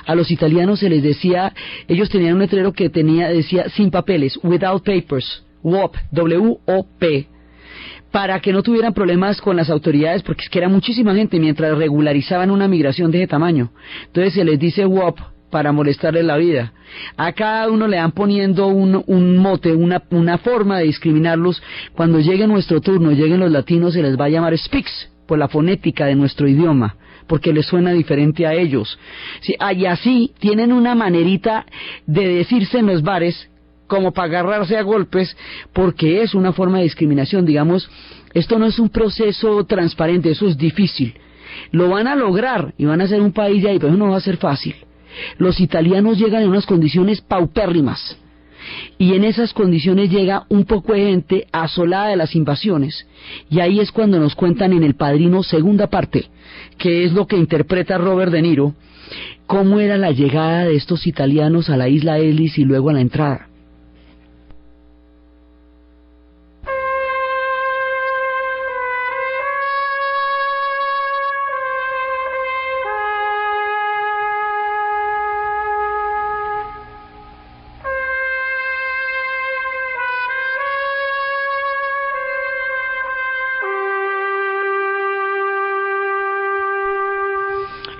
A los italianos se les decía, ellos tenían un letrero que decía sin papeles, without papers, WOP, W-O-P, para que no tuvieran problemas con las autoridades, porque es que era muchísima gente mientras regularizaban una migración de ese tamaño. Entonces se les dice WOP para molestarles la vida. A cada uno le van poniendo un mote, una forma de discriminarlos. Cuando llegue nuestro turno, lleguen los latinos, se les va a llamar Speaks, por la fonética de nuestro idioma, porque les suena diferente a ellos. Sí, y así tienen una manerita de decirse en los bares, como para agarrarse a golpes, porque es una forma de discriminación. Digamos, esto no es un proceso transparente, eso es difícil. Lo van a lograr y van a ser un país de ahí, pero no va a ser fácil. Los italianos llegan en unas condiciones paupérrimas, y en esas condiciones llega un poco de gente asolada de las invasiones, y ahí es cuando nos cuentan en El Padrino segunda parte, que es lo que interpreta Robert De Niro, cómo era la llegada de estos italianos a la isla Ellis y luego a la entrada.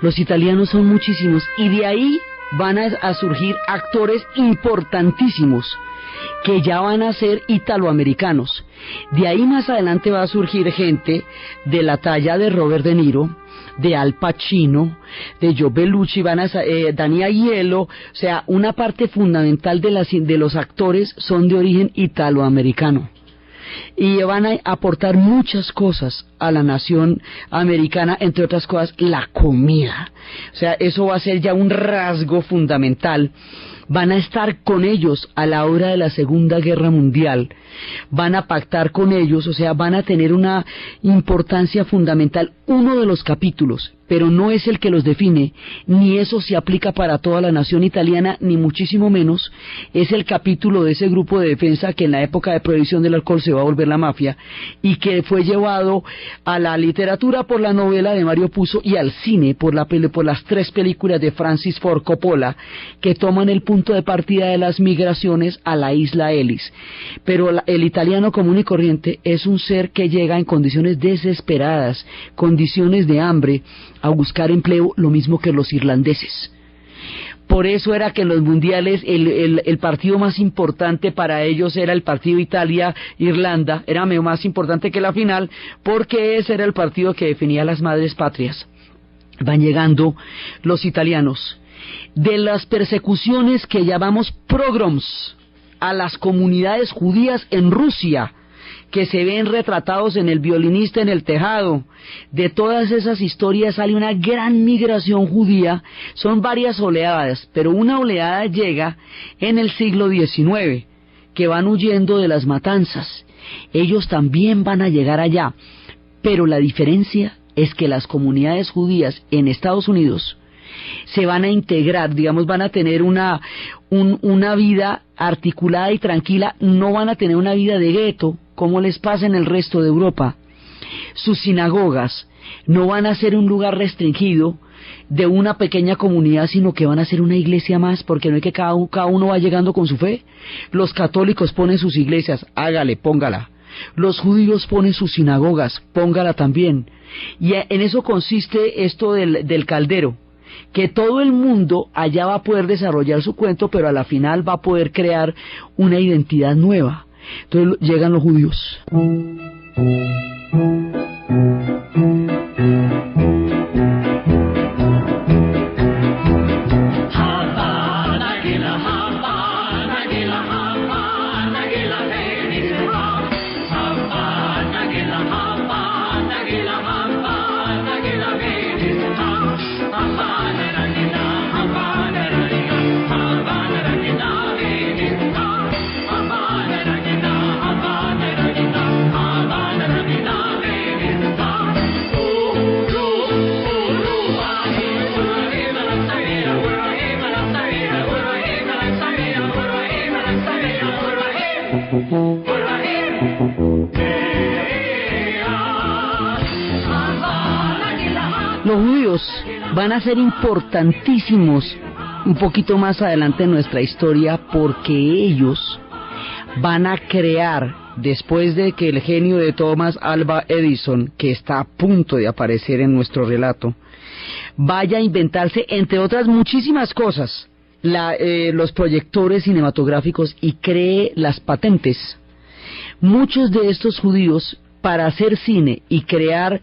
Los italianos son muchísimos, y de ahí van a surgir actores importantísimos que ya van a ser italoamericanos. De ahí más adelante va a surgir gente de la talla de Robert De Niro, de Al Pacino, de Joe Bellucci, Danny Aiello, o sea, una parte fundamental de los actores son de origen italoamericano. Y van a aportar muchas cosas a la nación americana, entre otras cosas, la comida. O sea, eso va a ser ya un rasgo fundamental. Van a estar con ellos a la hora de la Segunda Guerra Mundial, van a pactar con ellos, o sea, van a tener una importancia fundamental. Uno de los capítulos, pero no es el que los define, ni eso se aplica para toda la nación italiana, ni muchísimo menos, es el capítulo de ese grupo de defensa que en la época de prohibición del alcohol se va a volver la mafia, y que fue llevado a la literatura por la novela de Mario Puzo y al cine por las 3 películas de Francis Ford Coppola, que toman el punto de partida de las migraciones a la isla Ellis. Pero el italiano común y corriente es un ser que llega en condiciones desesperadas, condiciones de hambre, a buscar empleo, lo mismo que los irlandeses. Por eso era que en los mundiales el partido más importante para ellos era el partido Italia-Irlanda, era más importante que la final, porque ese era el partido que definía las madres patrias. Van llegando los italianos. De las persecuciones que llamamos pogroms a las comunidades judías en Rusia, que se ven retratados en El violinista en el tejado, de todas esas historias sale una gran migración judía. Son varias oleadas, pero una oleada llega en el siglo XIX, que van huyendo de las matanzas. Ellos también van a llegar allá, pero la diferencia es que las comunidades judías en Estados Unidos se van a integrar, digamos, van a tener una vida articulada y tranquila, no van a tener una vida de gueto como les pasa en el resto de Europa. Sus sinagogas no van a ser un lugar restringido de una pequeña comunidad, sino que van a ser una iglesia más, porque no es que cada uno va llegando con su fe. Los católicos ponen sus iglesias, hágale, póngala. Los judíos ponen sus sinagogas, póngala también. Y en eso consiste esto del caldero, que todo el mundo allá va a poder desarrollar su cuento, pero a la final va a poder crear una identidad nueva. Entonces llegan los judíos. Los judíos van a ser importantísimos un poquito más adelante en nuestra historia, porque ellos van a crear, después de que el genio de Thomas Alva Edison, que está a punto de aparecer en nuestro relato, vaya a inventarse, entre otras muchísimas cosas, los proyectores cinematográficos y cree las patentes. Muchos de estos judíos, para hacer cine y crear,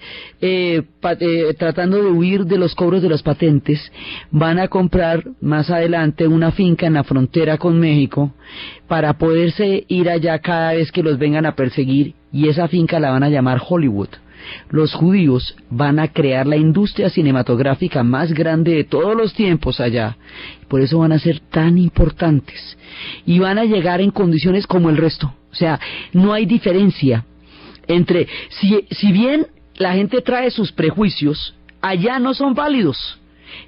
tratando de huir de los cobros de las patentes, van a comprar más adelante una finca en la frontera con México para poderse ir allá cada vez que los vengan a perseguir, y esa finca la van a llamar Hollywood. Los judíos van a crear la industria cinematográfica más grande de todos los tiempos allá, por eso van a ser tan importantes, y van a llegar en condiciones como el resto. O sea, no hay diferencia entre, si bien la gente trae sus prejuicios, allá no son válidos.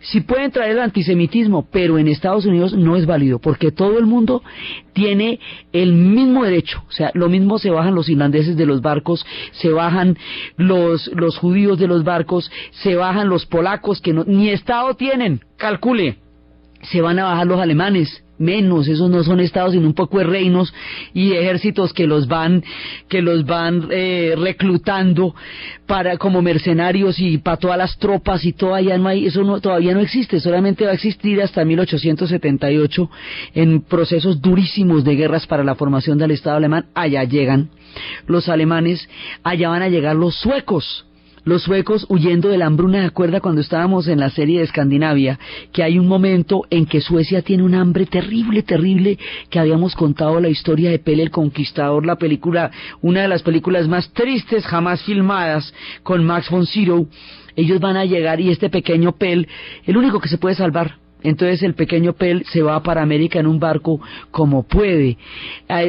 Sí pueden traer el antisemitismo, pero en Estados Unidos no es válido, porque todo el mundo tiene el mismo derecho. O sea, lo mismo se bajan los irlandeses de los barcos, se bajan los judíos de los barcos, se bajan los polacos que ni Estado tienen, calcule. Se van a bajar los alemanes, menos, esos no son estados sino un poco de reinos y ejércitos que los van reclutando para como mercenarios y para todas las tropas y todo allá no hay, eso no, todavía no existe, solamente va a existir hasta 1878 en procesos durísimos de guerras para la formación del Estado alemán. Allá llegan los alemanes, allá van a llegar los suecos. Los suecos huyendo de la hambruna. ¿Se acuerda cuando estábamos en la serie de Escandinavia que hay un momento en que Suecia tiene un hambre terrible, terrible, que habíamos contado la historia de Pele el Conquistador, la película, una de las películas más tristes jamás filmadas, con Max von Sydow? Ellos van a llegar y este pequeño Pele, el único que se puede salvar. Entonces el pequeño Pele se va para América en un barco como puede.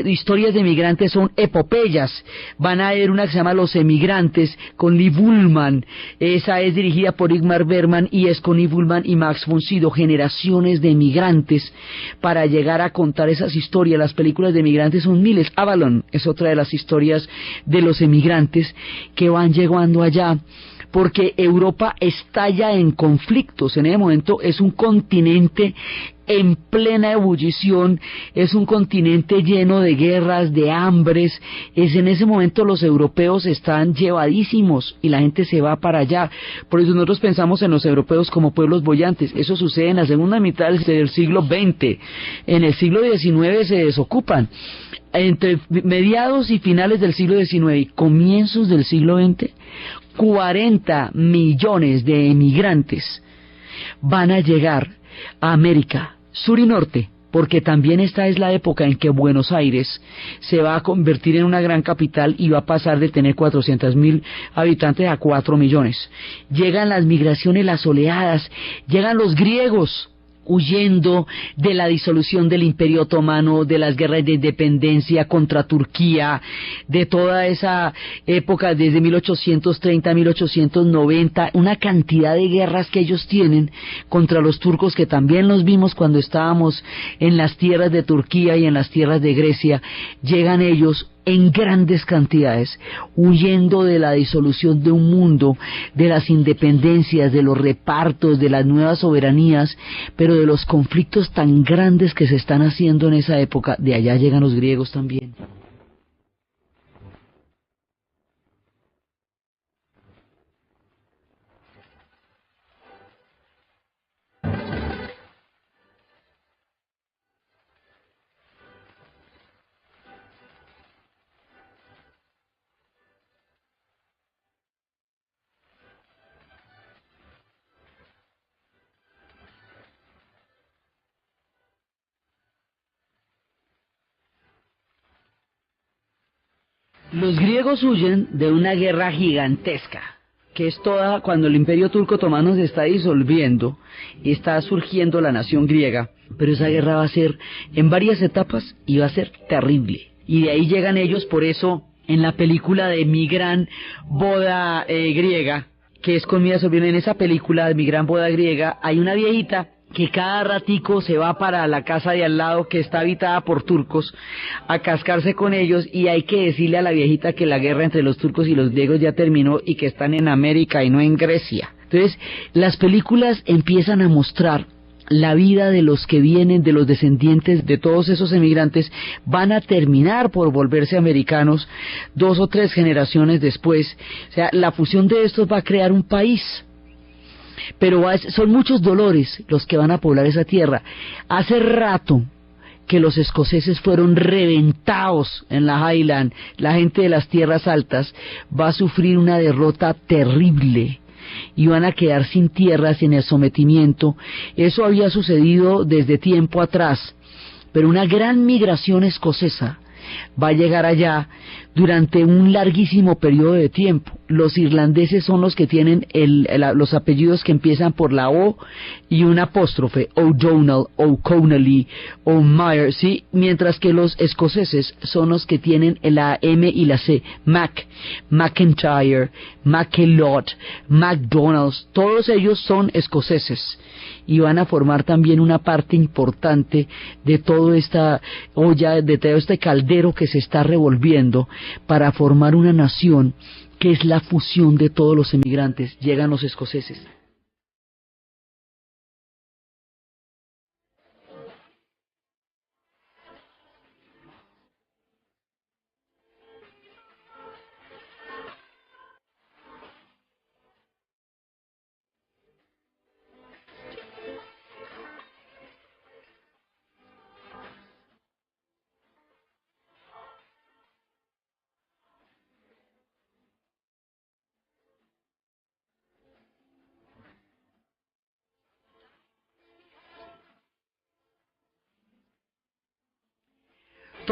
Historias de migrantes son epopeyas. Van a ver una que se llama Los Emigrantes con Lee Bullman. Esa es dirigida por Ingmar Bergman y es con Lee Bullman y Max von Sydow. Generaciones de migrantes para llegar a contar esas historias. Las películas de migrantes son miles. Avalon es otra de las historias de los emigrantes que van llegando allá, porque Europa estalla en conflictos. En ese momento es un continente en plena ebullición, es un continente lleno de guerras, de hambres. Es en ese momento los europeos están llevadísimos y la gente se va para allá. Por eso nosotros pensamos en los europeos como pueblos boyantes. Eso sucede en la segunda mitad del siglo XX. En el siglo XIX se desocupan. Entre mediados y finales del siglo XIX y comienzos del siglo XX, 40 millones de emigrantes van a llegar a América, sur y norte, porque también esta es la época en que Buenos Aires se va a convertir en una gran capital y va a pasar de tener 400.000 habitantes a 4 millones. Llegan las migraciones, las oleadas, llegan los griegos, huyendo de la disolución del Imperio Otomano, de las guerras de independencia contra Turquía, de toda esa época desde 1830 a 1890, una cantidad de guerras que ellos tienen contra los turcos, que también los vimos cuando estábamos en las tierras de Turquía y en las tierras de Grecia. Llegan ellos en grandes cantidades, huyendo de la disolución de un mundo, de las independencias, de los repartos, de las nuevas soberanías, pero de los conflictos tan grandes que se están haciendo en esa época. De allá llegan los griegos también. Los griegos huyen de una guerra gigantesca, que es toda cuando el Imperio Turco Otomano se está disolviendo y está surgiendo la nación griega, pero esa guerra va a ser en varias etapas y va a ser terrible. Y de ahí llegan ellos. Por eso en la película de Mi Gran Boda Griega, que es con Mia Sofía, en esa película de Mi Gran Boda Griega hay una viejita que cada ratico se va para la casa de al lado, que está habitada por turcos, a cascarse con ellos, y hay que decirle a la viejita que la guerra entre los turcos y los griegos ya terminó y que están en América y no en Grecia. Entonces, las películas empiezan a mostrar la vida de los que vienen, de los descendientes de todos esos emigrantes. Van a terminar por volverse americanos 2 o 3 generaciones después. O sea, la fusión de estos va a crear un país. Pero son muchos dolores los que van a poblar esa tierra. Hace rato que los escoceses fueron reventados en la Highland. La gente de las tierras altas va a sufrir una derrota terrible y van a quedar sin tierras y en el sometimiento. Eso había sucedido desde tiempo atrás, pero una gran migración escocesa va a llegar allá durante un larguísimo periodo de tiempo. Los irlandeses son los que tienen los apellidos que empiezan por la O y un apóstrofe, O'Donnell, O'Connelly, O'Meara, ¿sí? Mientras que los escoceses son los que tienen la M y la C, McIntyre, MacLeod, MacDonalds, todos ellos son escoceses y van a formar también una parte importante de toda esta olla, de todo este caldero que se está revolviendo para formar una nación que es la fusión de todos los emigrantes. Llegan los escoceses.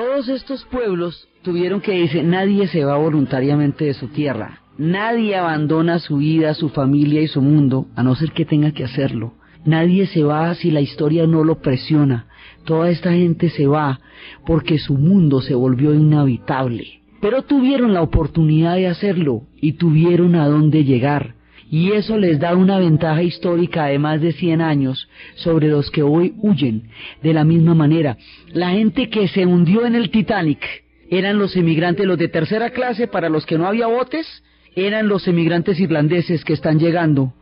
Todos estos pueblos tuvieron que decir, nadie se va voluntariamente de su tierra, nadie abandona su vida, su familia y su mundo, a no ser que tenga que hacerlo. Nadie se va si la historia no lo presiona. Toda esta gente se va porque su mundo se volvió inhabitable. Pero tuvieron la oportunidad de hacerlo y tuvieron a dónde llegar. Y eso les da una ventaja histórica de más de 100 años sobre los que hoy huyen. De la misma manera, la gente que se hundió en el Titanic eran los emigrantes, los de tercera clase para los que no había botes, eran los emigrantes irlandeses que están llegando.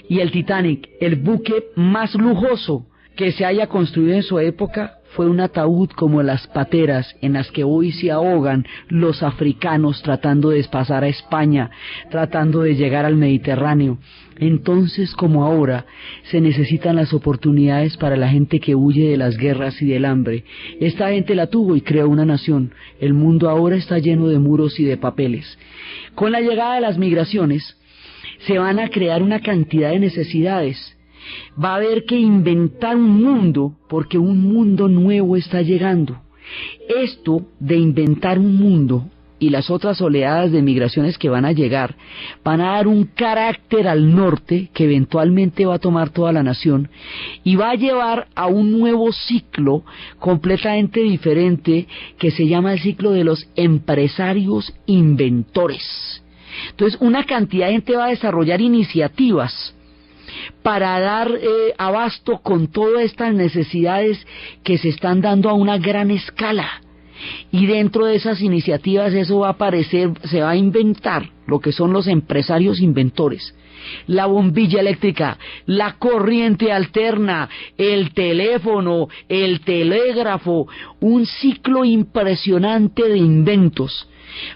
Y el Titanic, el buque más lujoso que se haya construido en su época, fue un ataúd como las pateras en las que hoy se ahogan los africanos tratando de pasar a España, tratando de llegar al Mediterráneo. Entonces, como ahora, se necesitan las oportunidades para la gente que huye de las guerras y del hambre. Esta gente la tuvo y creó una nación. El mundo ahora está lleno de muros y de papeles. Con la llegada de las migraciones, se van a crear una cantidad de necesidades. Va a haber que inventar un mundo, porque un mundo nuevo está llegando. Esto de inventar un mundo y las otras oleadas de migraciones que van a llegar, van a dar un carácter al norte que eventualmente va a tomar toda la nación y va a llevar a un nuevo ciclo completamente diferente que se llama el ciclo de los empresarios inventores. Entonces, una cantidad de gente va a desarrollar iniciativas para dar abasto con todas estas necesidades que se están dando a una gran escala. Y dentro de esas iniciativas eso va a aparecer, se va a inventar lo que son los empresarios inventores. La bombilla eléctrica, la corriente alterna, el teléfono, el telégrafo, un ciclo impresionante de inventos.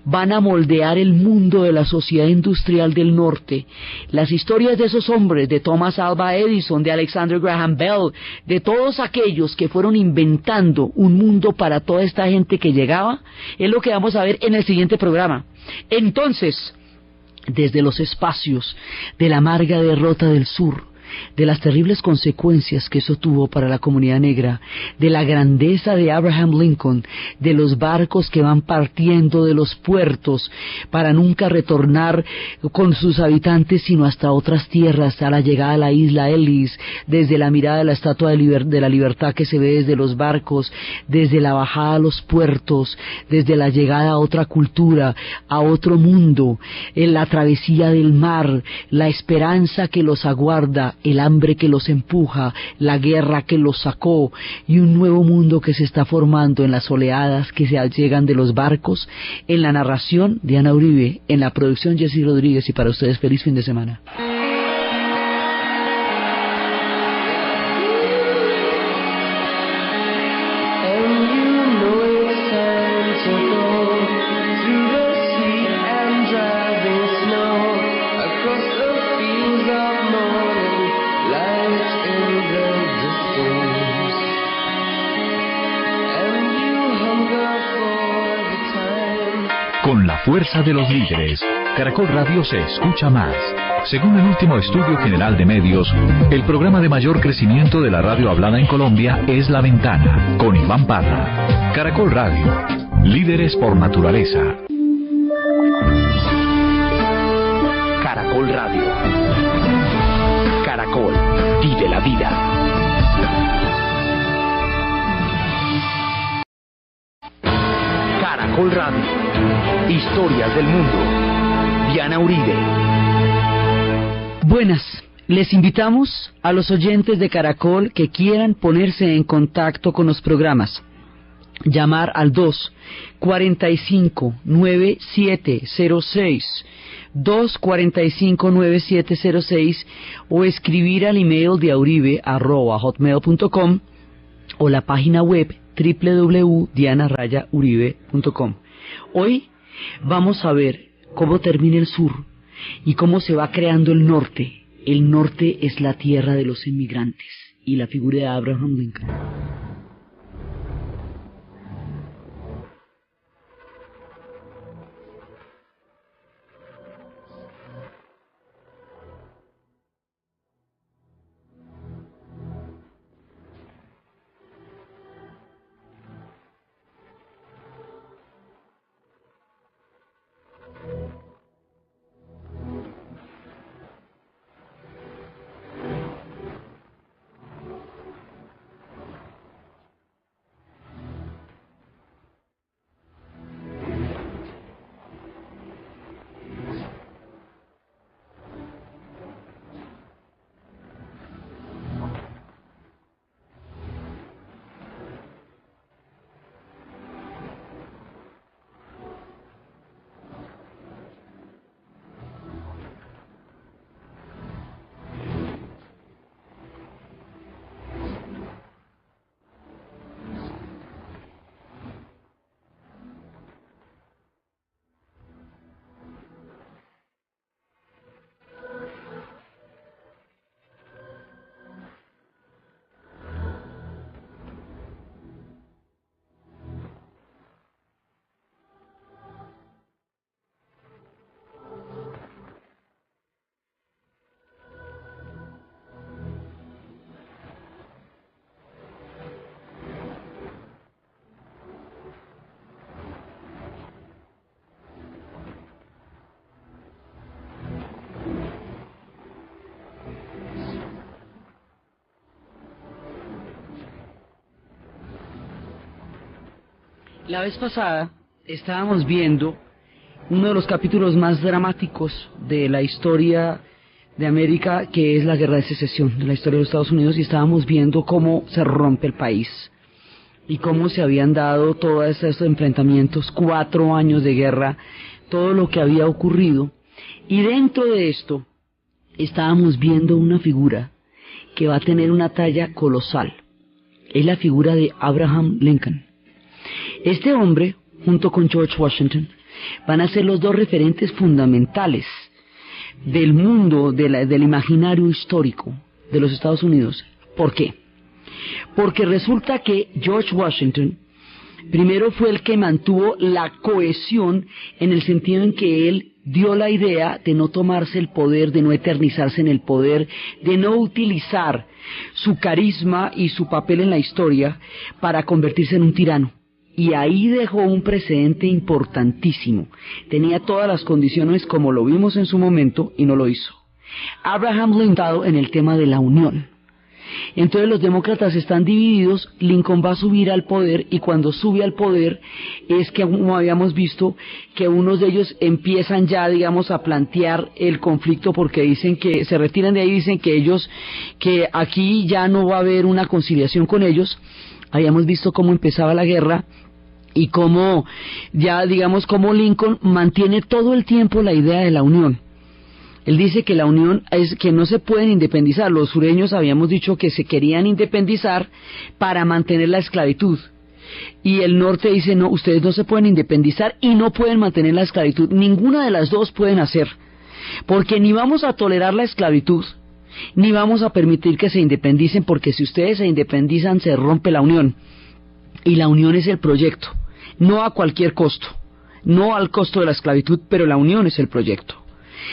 Van a moldear el mundo de la sociedad industrial del norte. Las historias de esos hombres, de Thomas Alva Edison, de Alexander Graham Bell, de todos aquellos que fueron inventando un mundo para toda esta gente que llegaba, es lo que vamos a ver en el siguiente programa. Entonces, desde los espacios de la amarga derrota del sur, de las terribles consecuencias que eso tuvo para la comunidad negra, de la grandeza de Abraham Lincoln, de los barcos que van partiendo de los puertos para nunca retornar con sus habitantes sino hasta otras tierras, a la llegada a la isla Ellis, desde la mirada de la Estatua de la Libertad que se ve desde los barcos, desde la bajada a los puertos, desde la llegada a otra cultura, a otro mundo, en la travesía del mar, la esperanza que los aguarda, el hambre que los empuja, la guerra que los sacó y un nuevo mundo que se está formando en las oleadas que se llegan de los barcos. En la narración, Diana Uribe, en la producción, Jessy Rodríguez, y para ustedes feliz fin de semana. Con la fuerza de los líderes, Caracol Radio se escucha más. Según el último estudio general de medios, el programa de mayor crecimiento de la radio hablada en Colombia es La Ventana, con Iván Parra. Caracol Radio, líderes por naturaleza. Caracol Radio. Caracol, vive la vida. Caracol Radio. Historias del mundo. Diana Uribe. Buenas, les invitamos a los oyentes de Caracol que quieran ponerse en contacto con los programas. Llamar al 245-9706, 245-9706, o escribir al email de auribe@hotmail.com o la página web www.diana-uribe.com. Hoy vamos a ver cómo termina el sur y cómo se va creando el norte. El norte es la tierra de los inmigrantes y la figura de Abraham Lincoln. La vez pasada estábamos viendo uno de los capítulos más dramáticos de la historia de América, que es la Guerra de Secesión, de la historia de los Estados Unidos, y estábamos viendo cómo se rompe el país y cómo se habían dado todos estos enfrentamientos, 4 años de guerra, todo lo que había ocurrido. Y dentro de esto estábamos viendo una figura que va a tener una talla colosal. Es la figura de Abraham Lincoln. Este hombre, junto con George Washington, van a ser los dos referentes fundamentales del mundo, del imaginario histórico de los Estados Unidos. ¿Por qué? Porque resulta que George Washington primero fue el que mantuvo la cohesión, en el sentido en que él dio la idea de no tomarse el poder, de no eternizarse en el poder, de no utilizar su carisma y su papel en la historia para convertirse en un tirano. Y ahí dejó un precedente importantísimo. Tenía todas las condiciones, como lo vimos en su momento, y no lo hizo. Abraham Lincoln, en el tema de la unión. Entonces los demócratas están divididos, Lincoln va a subir al poder, y cuando sube al poder es que, como habíamos visto, que unos de ellos empiezan ya, digamos, a plantear el conflicto, porque dicen que se retiran de ahí, dicen que aquí ya no va a haber una conciliación con ellos. Habíamos visto cómo empezaba la guerra y cómo ya, digamos, cómo Lincoln mantiene todo el tiempo la idea de la unión. Él dice que la unión es que no se pueden independizar. Los sureños habíamos dicho que se querían independizar para mantener la esclavitud. Y el norte dice, no, ustedes no se pueden independizar y no pueden mantener la esclavitud. Ninguna de las dos pueden hacer. Porque ni vamos a tolerar la esclavitud, ni vamos a permitir que se independicen, porque si ustedes se independizan se rompe la unión. Y la unión es el proyecto. No a cualquier costo. No al costo de la esclavitud, pero la unión es el proyecto.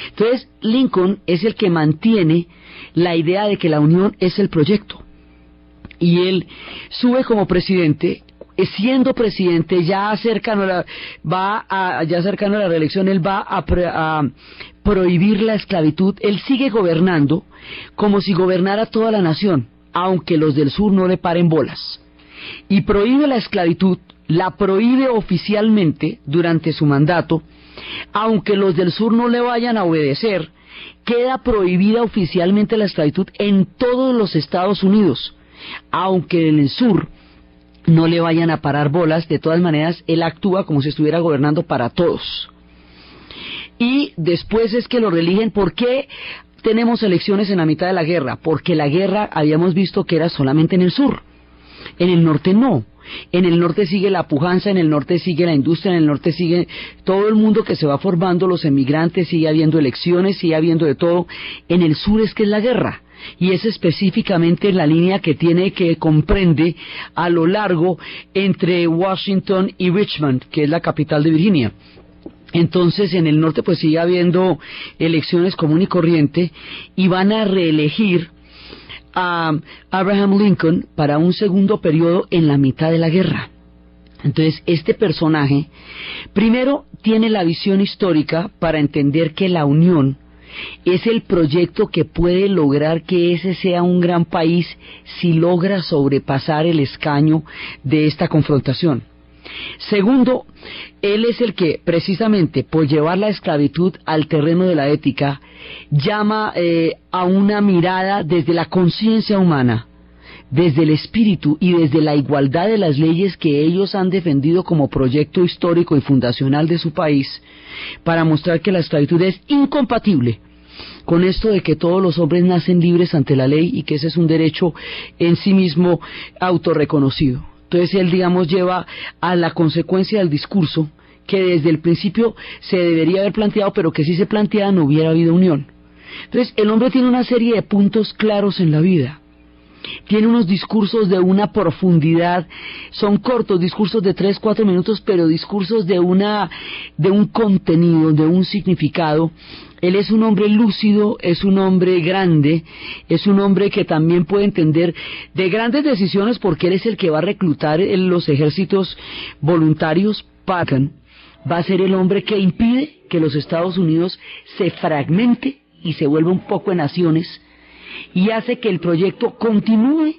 Entonces, Lincoln es el que mantiene la idea de que la unión es el proyecto. Y él sube como presidente, siendo presidente, ya cercano a la reelección, él va a prohibir la esclavitud. Él sigue gobernando como si gobernara toda la nación, aunque los del sur no le paren bolas. Y prohíbe la esclavitud, la prohíbe oficialmente durante su mandato. Aunque los del sur no le vayan a obedecer, queda prohibida oficialmente la esclavitud en todos los Estados Unidos. Aunque en el sur no le vayan a parar bolas, de todas maneras él actúa como si estuviera gobernando para todos. Y después es que lo reeligen. ¿Por qué tenemos elecciones en la mitad de la guerra? Porque la guerra habíamos visto que era solamente en el sur, en el norte no. En el norte sigue la pujanza, en el norte sigue la industria, en el norte sigue todo el mundo que se va formando, los emigrantes, sigue habiendo elecciones, sigue habiendo de todo. En el sur es que es la guerra, y es específicamente la línea que comprende a lo largo entre Washington y Richmond, que es la capital de Virginia. Entonces en el norte pues sigue habiendo elecciones común y corriente, y van a reelegir a Abraham Lincoln para un segundo periodo en la mitad de la guerra. Entonces este personaje primero tiene la visión histórica para entender que la unión es el proyecto que puede lograr que ese sea un gran país si logra sobrepasar el escaño de esta confrontación. Segundo, él es el que, precisamente por llevar la esclavitud al terreno de la ética, llama a una mirada desde la conciencia humana, desde el espíritu y desde la igualdad de las leyes que ellos han defendido como proyecto histórico y fundacional de su país, para mostrar que la esclavitud es incompatible con esto de que todos los hombres nacen libres ante la ley y que ese es un derecho en sí mismo autorreconocido. Entonces él, digamos, lleva a la consecuencia del discurso que desde el principio se debería haber planteado, pero que si se planteaba no hubiera habido unión. Entonces el hombre tiene una serie de puntos claros en la vida. Tiene unos discursos de una profundidad, son cortos, discursos de 3-4 minutos, pero discursos de un contenido, de un significado. Él es un hombre lúcido, es un hombre grande, es un hombre que también puede entender de grandes decisiones, porque él es el que va a reclutar en los ejércitos voluntarios. Patton va a ser el hombre que impide que los Estados Unidos se fragmente y se vuelva un poco en naciones, y hace que el proyecto continúe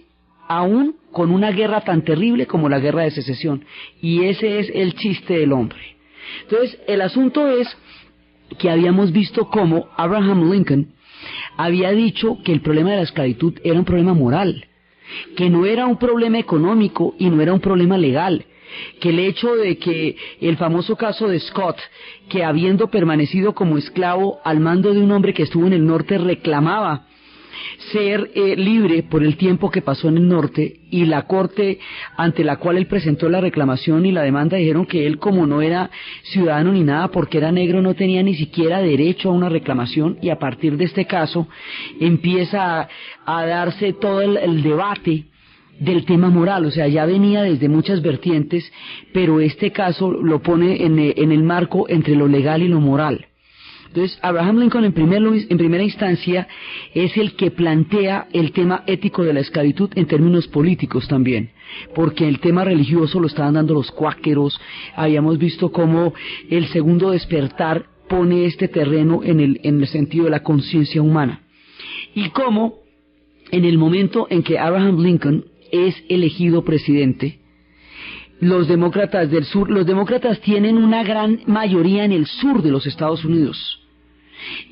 aún con una guerra tan terrible como la guerra de secesión. Y ese es el chiste del hombre. Entonces, el asunto es que habíamos visto cómo Abraham Lincoln había dicho que el problema de la esclavitud era un problema moral, que no era un problema económico y no era un problema legal, que el hecho de que el famoso caso de Scott, que habiendo permanecido como esclavo al mando de un hombre que estuvo en el norte, reclamaba ser libre por el tiempo que pasó en el norte, y la corte ante la cual él presentó la reclamación y la demanda dijeron que él, como no era ciudadano ni nada porque era negro, no tenía ni siquiera derecho a una reclamación, y a partir de este caso empieza a darse todo el debate del tema moral. O sea, ya venía desde muchas vertientes, pero este caso lo pone en el marco entre lo legal y lo moral. Entonces, Abraham Lincoln en primera instancia es el que plantea el tema ético de la esclavitud en términos políticos también, porque el tema religioso lo estaban dando los cuáqueros. Habíamos visto cómo el segundo despertar pone este terreno en el sentido de la conciencia humana, y cómo en el momento en que Abraham Lincoln es elegido presidente, los demócratas del sur, los demócratas tienen una gran mayoría en el sur de los Estados Unidos,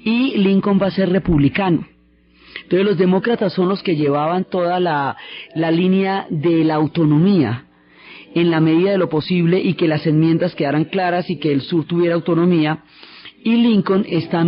y Lincoln va a ser republicano. Entonces los demócratas son los que llevaban toda la línea de la autonomía en la medida de lo posible, y que las enmiendas quedaran claras y que el sur tuviera autonomía, y Lincoln está